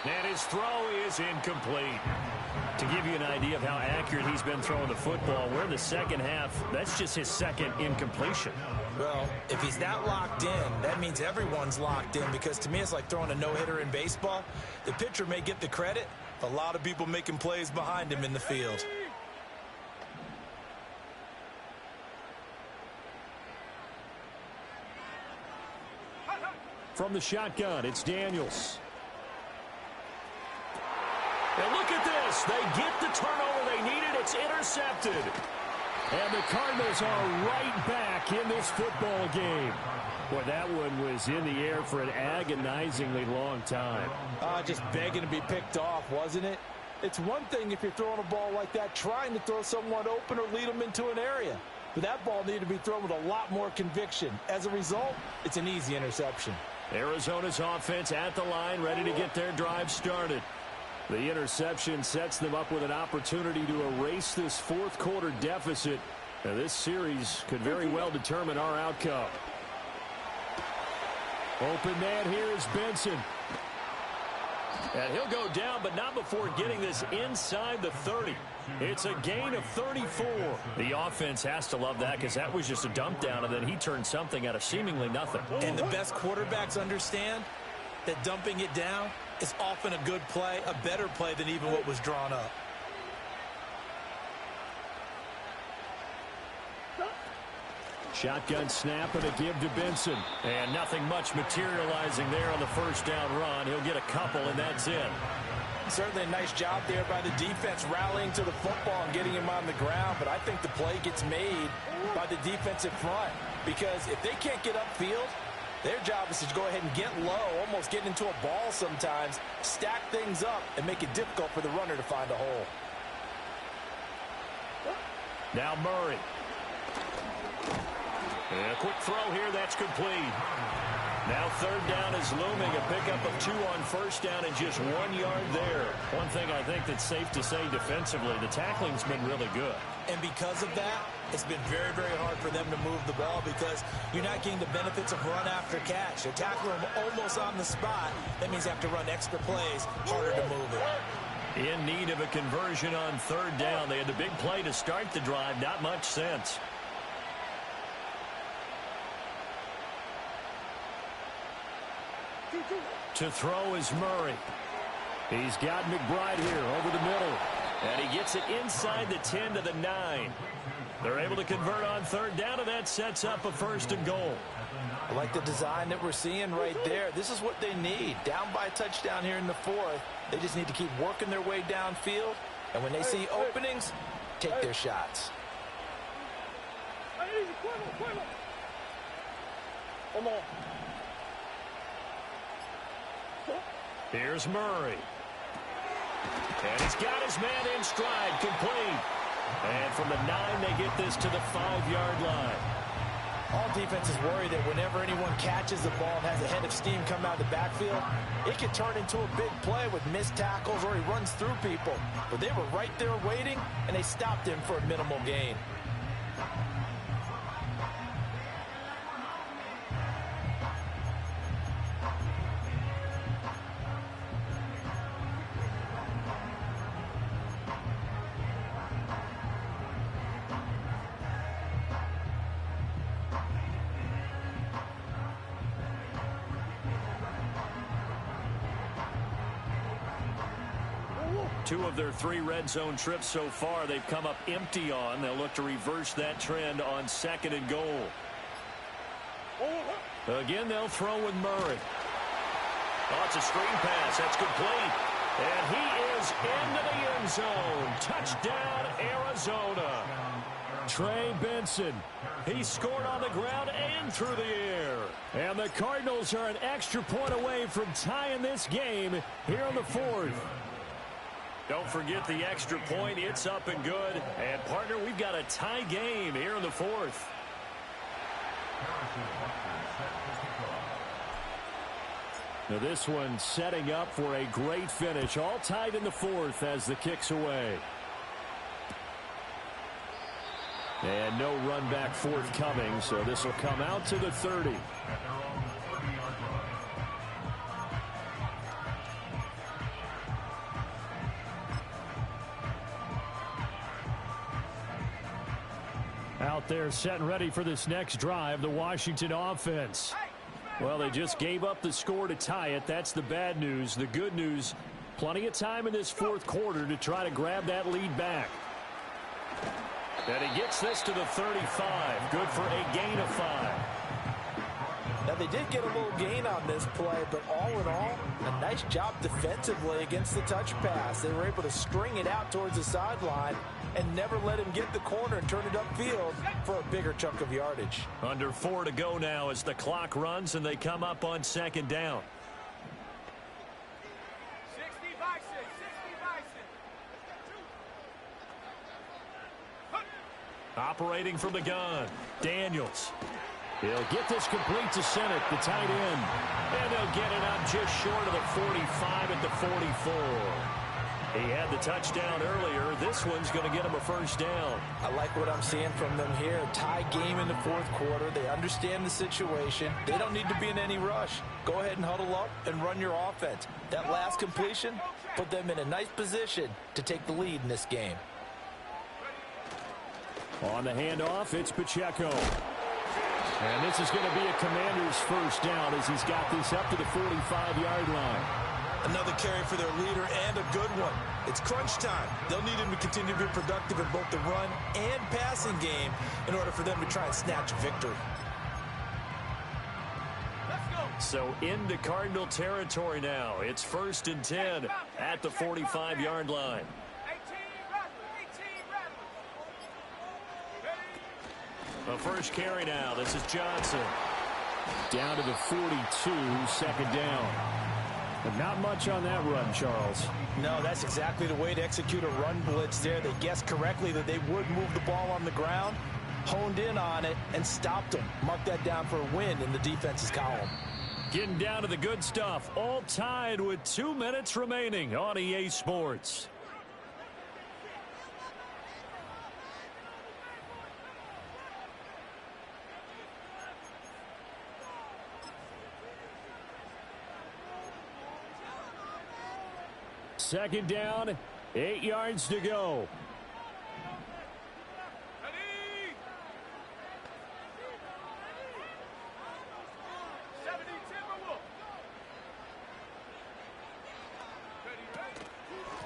And his throw is incomplete. To give you an idea of how accurate he's been throwing the football, we're in the second half. That's just his 2nd incompletion. Well, if he's that locked in, that means everyone's locked in, because to me it's like throwing a no-hitter in baseball. The pitcher may get the credit, a lot of people making plays behind him in the field. From the shotgun, it's Daniels. And look at this. They get the turnover they needed. It's intercepted. And the Cardinals are right back in this football game. Boy, that one was in the air for an agonizingly long time. Just begging to be picked off, wasn't it? It's one thing if you're throwing a ball like that, trying to throw someone open or lead them into an area. But that ball needed to be thrown with a lot more conviction. As a result, it's an easy interception. Arizona's offense at the line, ready to get their drive started. The interception sets them up with an opportunity to erase this fourth quarter deficit. Now, this series could very well determine our outcome. Open man here is Benson. And he'll go down, but not before getting this inside the 30. It's a gain of 34. The offense has to love that, because that was just a dump down, and then he turned something out of seemingly nothing. And the best quarterbacks understand that dumping it down is often a good play, a better play than even what was drawn up. Shotgun snap and a give to Benson. And nothing much materializing there on the first down run. He'll get a couple, and that's it. Certainly a nice job there by the defense rallying to the football and getting him on the ground, but I think the play gets made by the defensive front, because if they can't get upfield, their job is to go ahead and get low, almost get into a ball sometimes, stack things up, and make it difficult for the runner to find a hole. Now Murray. And a quick throw here, that's complete. Now third down is looming, a pickup of 2 on first down and just 1 yard there. One thing I think that's safe to say defensively, the tackling's been really good. And because of that, it's been very, very hard for them to move the ball, because you're not getting the benefits of run after catch. They're tackling them almost on the spot. That means they have to run extra plays, harder to move it. In need of a conversion on third down. They had the big play to start the drive, not much sense. To throw is Murray. He's got McBride here over the middle. And he gets it inside the 10 to the 9. They're able to convert on third down, and that sets up a 1st and goal. I like the design that we're seeing right there. This is what they need. Down by a touchdown here in the fourth. They just need to keep working their way downfield. And when they see openings, take their shots. Come on. Here's Murray. And he's got his man in stride, complete. And from the 9, they get this to the 5-yard line. All defenses worry that whenever anyone catches the ball and has a head of steam come out of the backfield, it can turn into a big play with missed tackles or he runs through people. But they were right there waiting, and they stopped him for a minimal gain. Two of their 3 red zone trips so far they've come up empty on. They'll look to reverse that trend on 2nd and goal. Again, they'll throw with Murray. Oh, it's a screen pass. That's complete. And he is into the end zone. Touchdown, Arizona. Trey Benson. He scored on the ground and through the air. And the Cardinals are an extra point away from tying this game here in the 4th. Don't forget the extra point. It's up and good. And, partner, we've got a tie game here in the 4th. Now this one setting up for a great finish. All tied in the 4th as the kick's away. And no run back forthcoming, so this will come out to the 30. Out there set and ready for this next drive, the Washington offense. Well, they just gave up the score to tie it. That's the bad news. The good news, plenty of time in this 4th quarter to try to grab that lead back. And he gets this to the 35. Good for a gain of 5. Now, they did get a little gain on this play, but all in all, a nice job defensively against the touch pass. They were able to string it out towards the sideline and never let him get the corner and turn it upfield for a bigger chunk of yardage. Under 4 to go now as the clock runs and they come up on 2nd down. 60 by 6, 60 by 6. Operating from the gun, Daniels. He'll get this complete to Senate, the tight end. And they'll get it up just short of the 45 at the 44. He had the touchdown earlier. This one's going to get him a 1st down. I like what I'm seeing from them here. A tie game in the 4th quarter. They understand the situation. They don't need to be in any rush. Go ahead and huddle up and run your offense. That last completion put them in a nice position to take the lead in this game. On the handoff, it's Pacheco. And this is going to be a Commander's 1st down as he's got this up to the 45-yard line. Another carry for their leader and a good one. It's crunch time. They'll need him to continue to be productive in both the run and passing game in order for them to try and snatch a victory. So into Cardinal territory now. It's 1st and 10 at the 45-yard line. The first carry now. This is Johnson. Down to the 42, 2nd down. But not much on that run, Charles. No, that's exactly the way to execute a run blitz there. They guessed correctly that they would move the ball on the ground, honed in on it, and stopped them. Mark that down for a win in the defense's column. Getting down to the good stuff. All tied with 2 minutes remaining on EA Sports. Second down, 8 yards to go.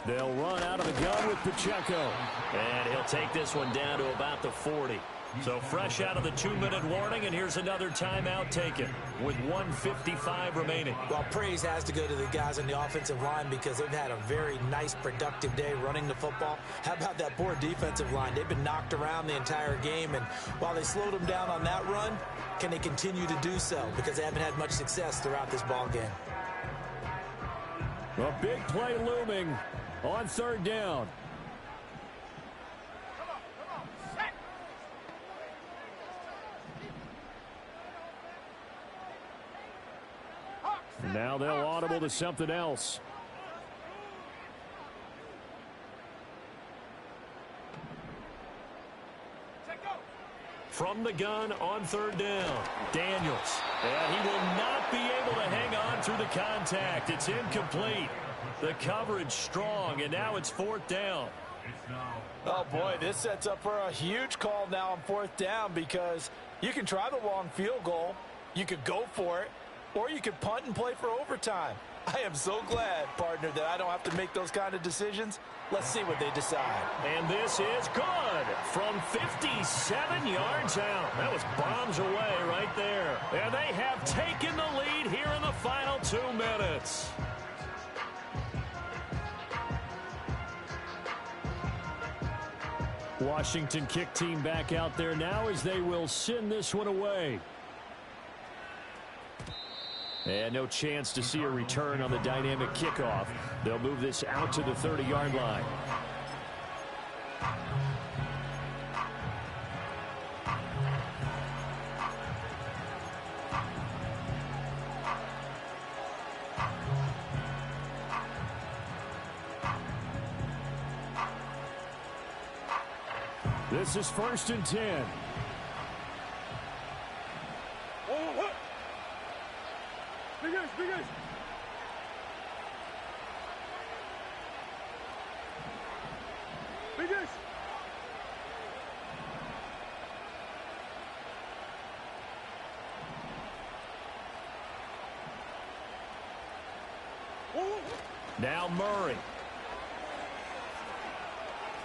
They'll run out of the gun with Pacheco. And he'll take this one down to about the 40. So fresh out of the 2-minute warning, and here's another timeout taken with 1:55 remaining. Well, praise has to go to the guys on the offensive line because they've had a very nice, productive day running the football. How about that poor defensive line? They've been knocked around the entire game, and while they slowed them down on that run, can they continue to do so? Because they haven't had much success throughout this ball game. A big play looming on 3rd down. Now they'll audible to something else. From the gun on third down, Daniels. And he will not be able to hang on through the contact. It's incomplete. The coverage strong, and now it's fourth down. Oh, boy, this sets up for a huge call now on fourth down because you can try the long field goal, you could go for it, or you could punt and play for overtime. I am so glad, partner, that I don't have to make those kind of decisions. Let's see what they decide. And this is good from 57 yards out. That was bombs away right there. And they have taken the lead here in the final 2 minutes. Washington kick team back out there now as they will send this one away. And no chance to see a return on the dynamic kickoff. They'll move this out to the 30-yard line. This is 1st and 10. Big guys, big guys. Big guys. Now Murray.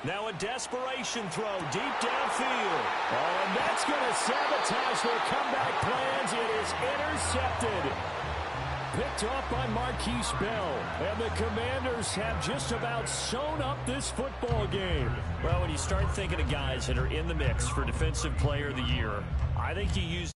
Now a desperation throw deep downfield. Oh, and that's going to sabotage their comeback plans. It is intercepted. Picked off by Marquise Bell. And the Commanders have just about sewn up this football game. Well, when you start thinking of guys that are in the mix for Defensive Player of the Year, I think you use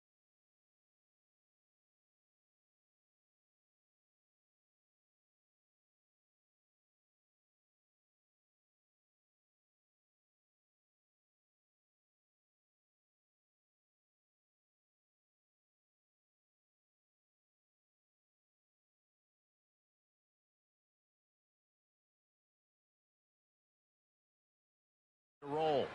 roll.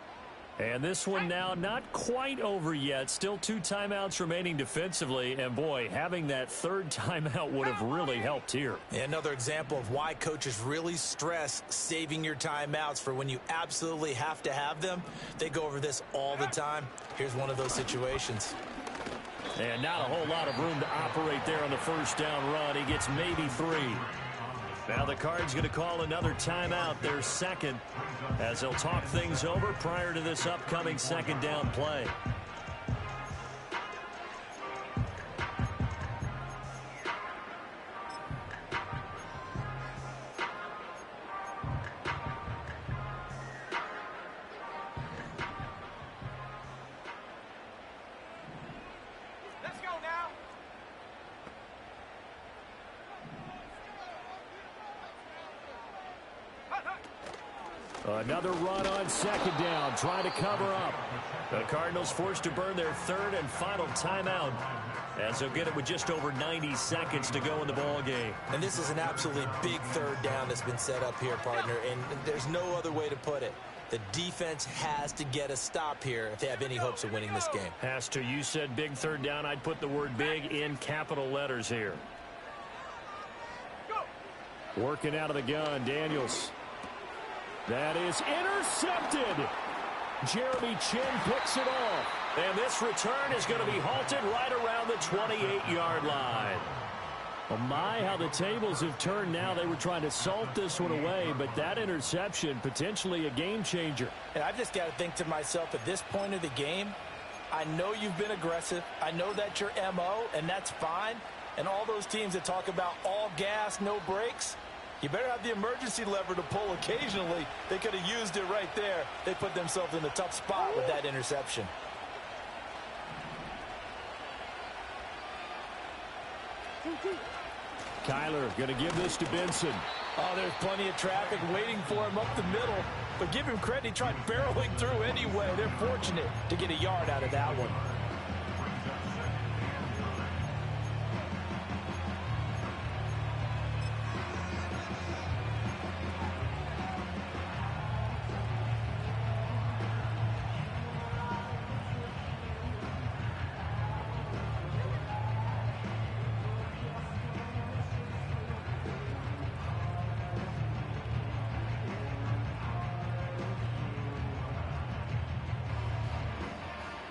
And this one now not quite over yet. Still 2 timeouts remaining defensively. And, boy, having that 3rd timeout would have really helped here. Another example of why coaches really stress saving your timeouts for when you absolutely have to have them. They go over this all the time. Here's one of those situations. And not a whole lot of room to operate there on the 1st down run. He gets maybe 3. Now the Cards going to call another timeout, their 2nd, as they'll talk things over prior to this upcoming 2nd down play. Let's go now. Another run on 2nd down, trying to cover up. The Cardinals forced to burn their 3rd and final timeout, as they'll get it with just over 90 seconds to go in the ball game. And this is an absolutely big 3rd down that's been set up here, partner, and there's no other way to put it. The defense has to get a stop here if they have any hopes of winning this game. Has to. You said big 3rd down. I'd put the word big in capital letters here. Working out of the gun, Daniels. That is intercepted. Jeremy Chin picks it off. And this return is going to be halted right around the 28-yard line. Oh my, how the tables have turned now. They were trying to salt this one away, but that interception, potentially a game changer. And I've just got to think to myself, at this point of the game, I know you've been aggressive. I know that's your MO, and that's fine. And all those teams that talk about all gas, no brakes, you better have the emergency lever to pull occasionally. They could have used it right there. They put themselves in a tough spot with that interception. Kyler going to give this to Benson. Oh, there's plenty of traffic waiting for him up the middle. But give him credit, he tried barreling through anyway. They're fortunate to get a yard out of that one.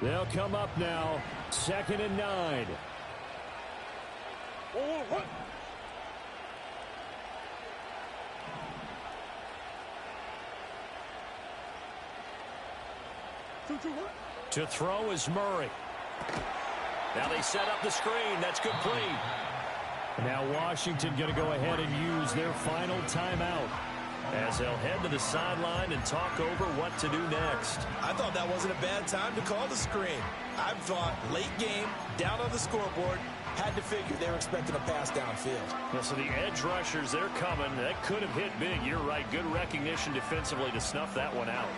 They'll come up now, 2nd and 9. To throw is Murray. Now they set up the screen. That's good play. Now Washington going to go ahead and use their final timeout, as they'll head to the sideline and talk over what to do next. I thought that wasn't a bad time to call the screen. I thought late game, down on the scoreboard, had to figure they were expecting a pass downfield. Well, so the edge rushers, they're coming. That could have hit big. You're right. Good recognition defensively to snuff that one out.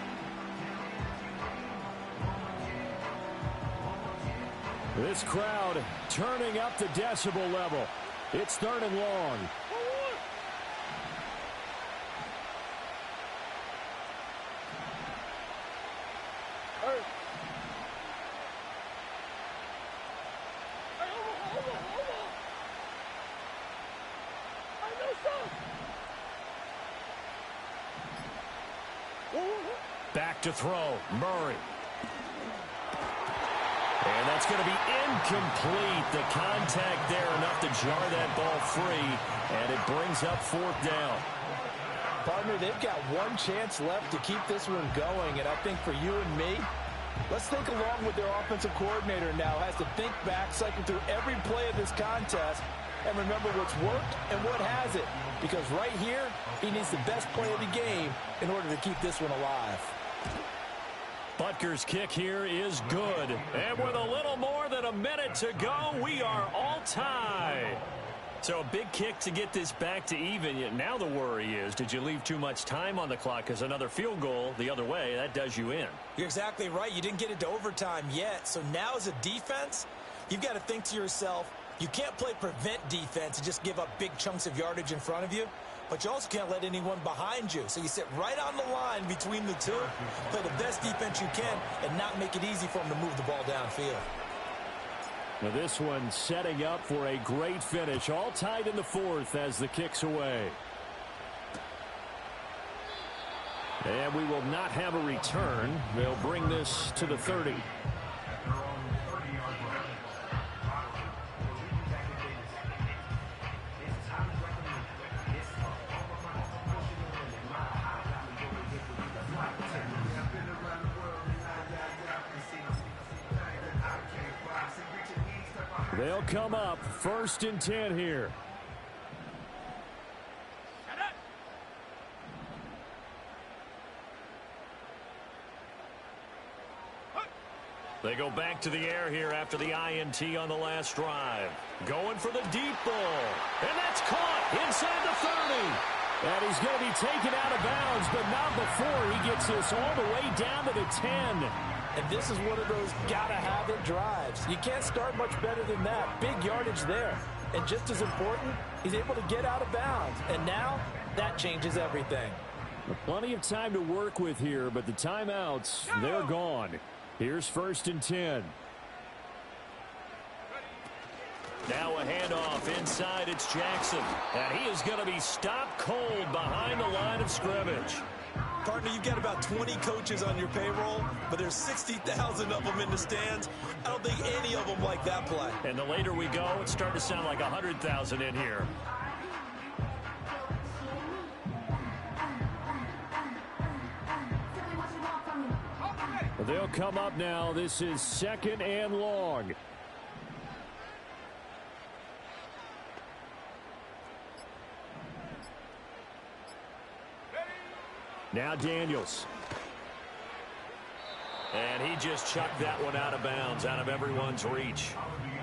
This crowd turning up the decibel level. It's 3rd and long. Back to throw, Murray. And that's going to be incomplete. The contact there enough to jar that ball free, and it brings up 4th down. Partner, they've got one chance left to keep this one going, and I think for you and me, let's think along with their offensive coordinator now. Has to think back, cycle through every play of this contest, and remember what's worked and what hasn't. Because right here, he needs the best play of the game in order to keep this one alive. Butker's kick here is good. And with a little more than a minute to go, we are all tied. So a big kick to get this back to even. Yet now the worry is, did you leave too much time on the clock? Because another field goal the other way, that does you in. You're exactly right. You didn't get it to overtime yet. So now as a defense, you've got to think to yourself, you can't play prevent defense and just give up big chunks of yardage in front of you. But you also can't let anyone behind you. So you sit right on the line between the two, play the best defense you can, and not make it easy for them to move the ball downfield. Now this one setting up for a great finish. All tied in the 4th as the kick's away. And we will not have a return. They'll bring this to the 30. They'll come up 1st and 10 here. They go back to the air here after the INT on the last drive. Going for the deep ball. And that's caught inside the 30. And he's going to be taken out of bounds, but not before he gets this all the way down to the 10. And this is one of those gotta-have-it drives. You can't start much better than that. Big yardage there. And just as important, he's able to get out of bounds. And now, that changes everything. Plenty of time to work with here, but the timeouts, they're gone. Here's 1st and 10. Now a handoff inside. It's Jackson. And he is going to be stopped cold behind the line of scrimmage. Partner, you've got about 20 coaches on your payroll, but there's 60,000 of them in the stands. I don't think any of them like that play. And the later we go, it's starting to sound like 100,000 in here. They'll come up now. This is 2nd and long. Now Daniels. And he just chucked that one out of bounds, out of everyone's reach.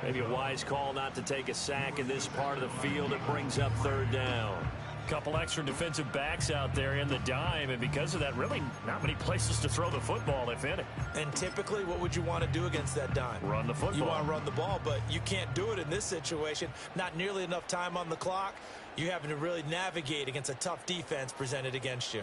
Maybe a wise call not to take a sack in this part of the field. It brings up 3rd down. Couple extra defensive backs out there in the dime, and because of that, really not many places to throw the football, if any. And typically, what would you want to do against that dime? Run the football. You want to run the ball, but you can't do it in this situation. Not nearly enough time on the clock. You're having to really navigate against a tough defense presented against you.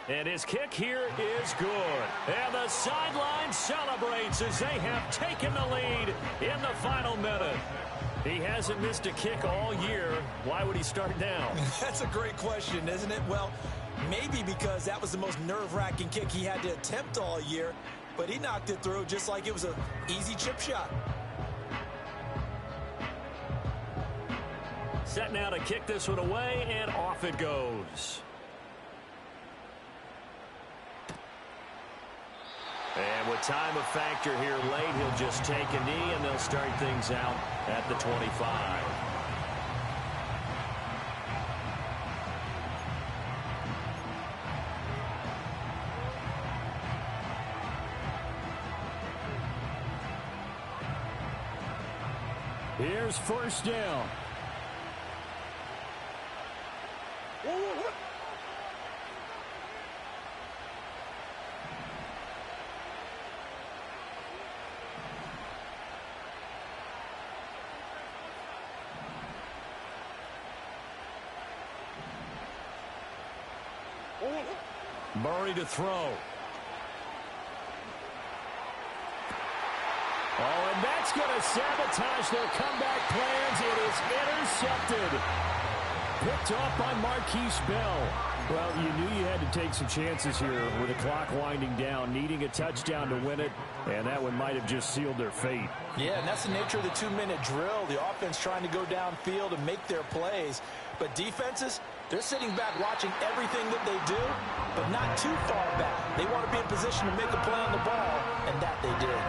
And his kick here is good. And the sideline celebrates as they have taken the lead in the final minute. He hasn't missed a kick all year. Why would he start now? That's a great question, isn't it? Well, maybe because that was the most nerve-wracking kick he had to attempt all year, but he knocked it through just like it was an easy chip shot. Set now to kick this one away, and off it goes. And with time a factor here late, he'll just take a knee, and they'll start things out at the 25. Here's first down. Murray to throw. Oh, and that's going to sabotage their comeback plans. It is intercepted. Picked off by Marquise Bell. Well, you knew you had to take some chances here with the clock winding down, needing a touchdown to win it, and that one might have just sealed their fate. Yeah, and that's the nature of the 2-minute drill. The offense trying to go downfield and make their plays. But defenses, they're sitting back watching everything that they do, but not too far back. They want to be in position to make a play on the ball, and that they did.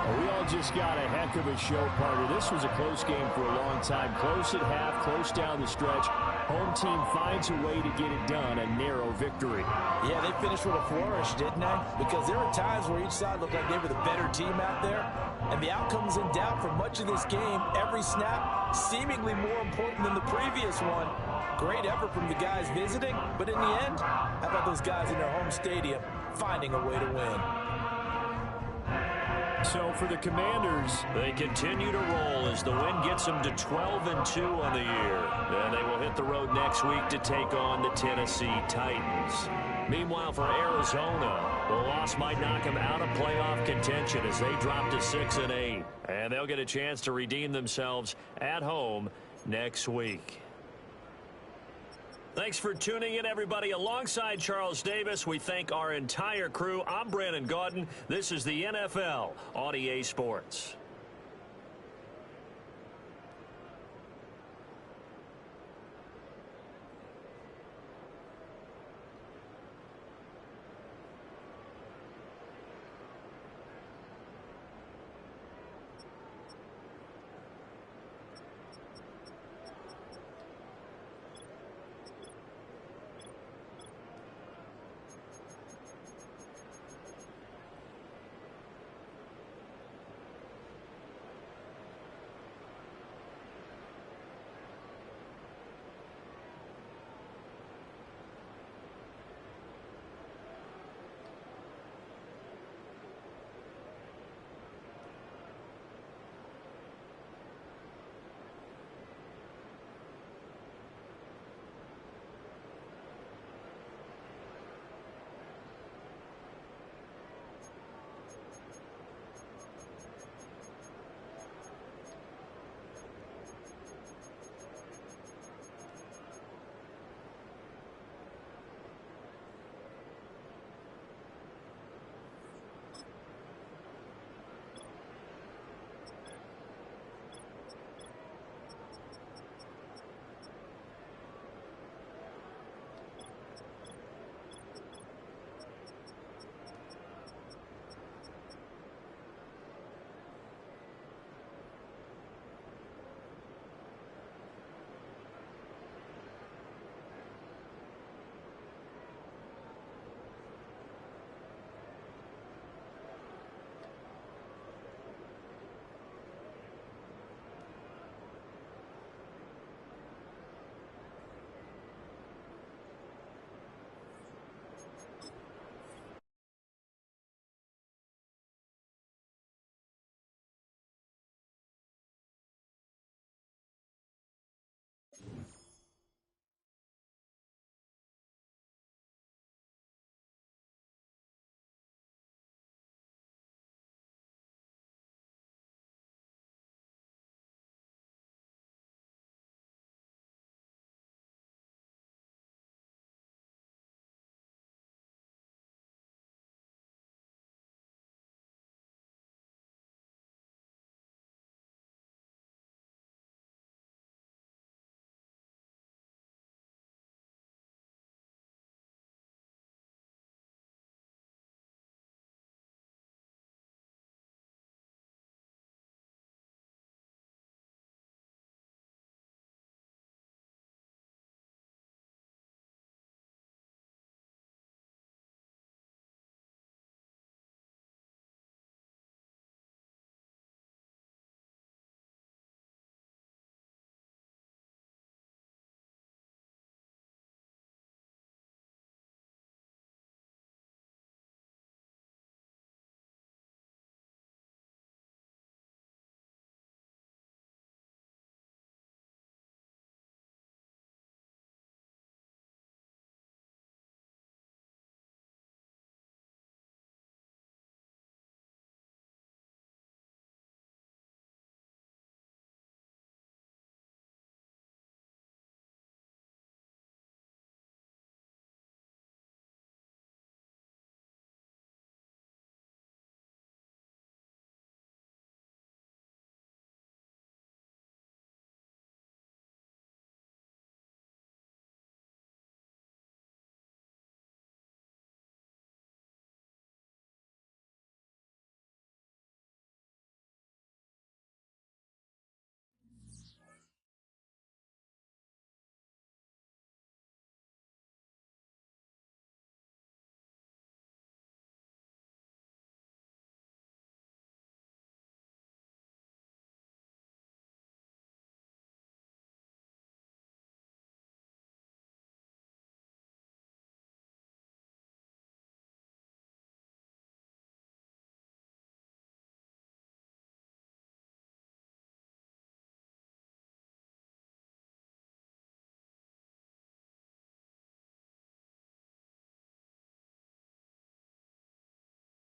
We all just got a heck of a show, partner. This was a close game for a long time. Close at half, close down the stretch. Home team finds a way to get it done, a narrow victory. Yeah, they finished with a flourish, didn't they? Because there were times where each side looked like they were the better team out there, and the outcome was in doubt for much of this game. Every snap seemingly more important than the previous one. Great effort from the guys visiting, but in the end, how about those guys in their home stadium finding a way to win? So for the Commanders, they continue to roll as the win gets them to 12-2 on the year. And they will hit the road next week to take on the Tennessee Titans. Meanwhile, for Arizona, the loss might knock them out of playoff contention as they drop to 6-8. And they'll get a chance to redeem themselves at home next week. Thanks for tuning in, everybody. Alongside Charles Davis, we thank our entire crew. I'm Brandon Gaudin. This is the NFL on EA Sports.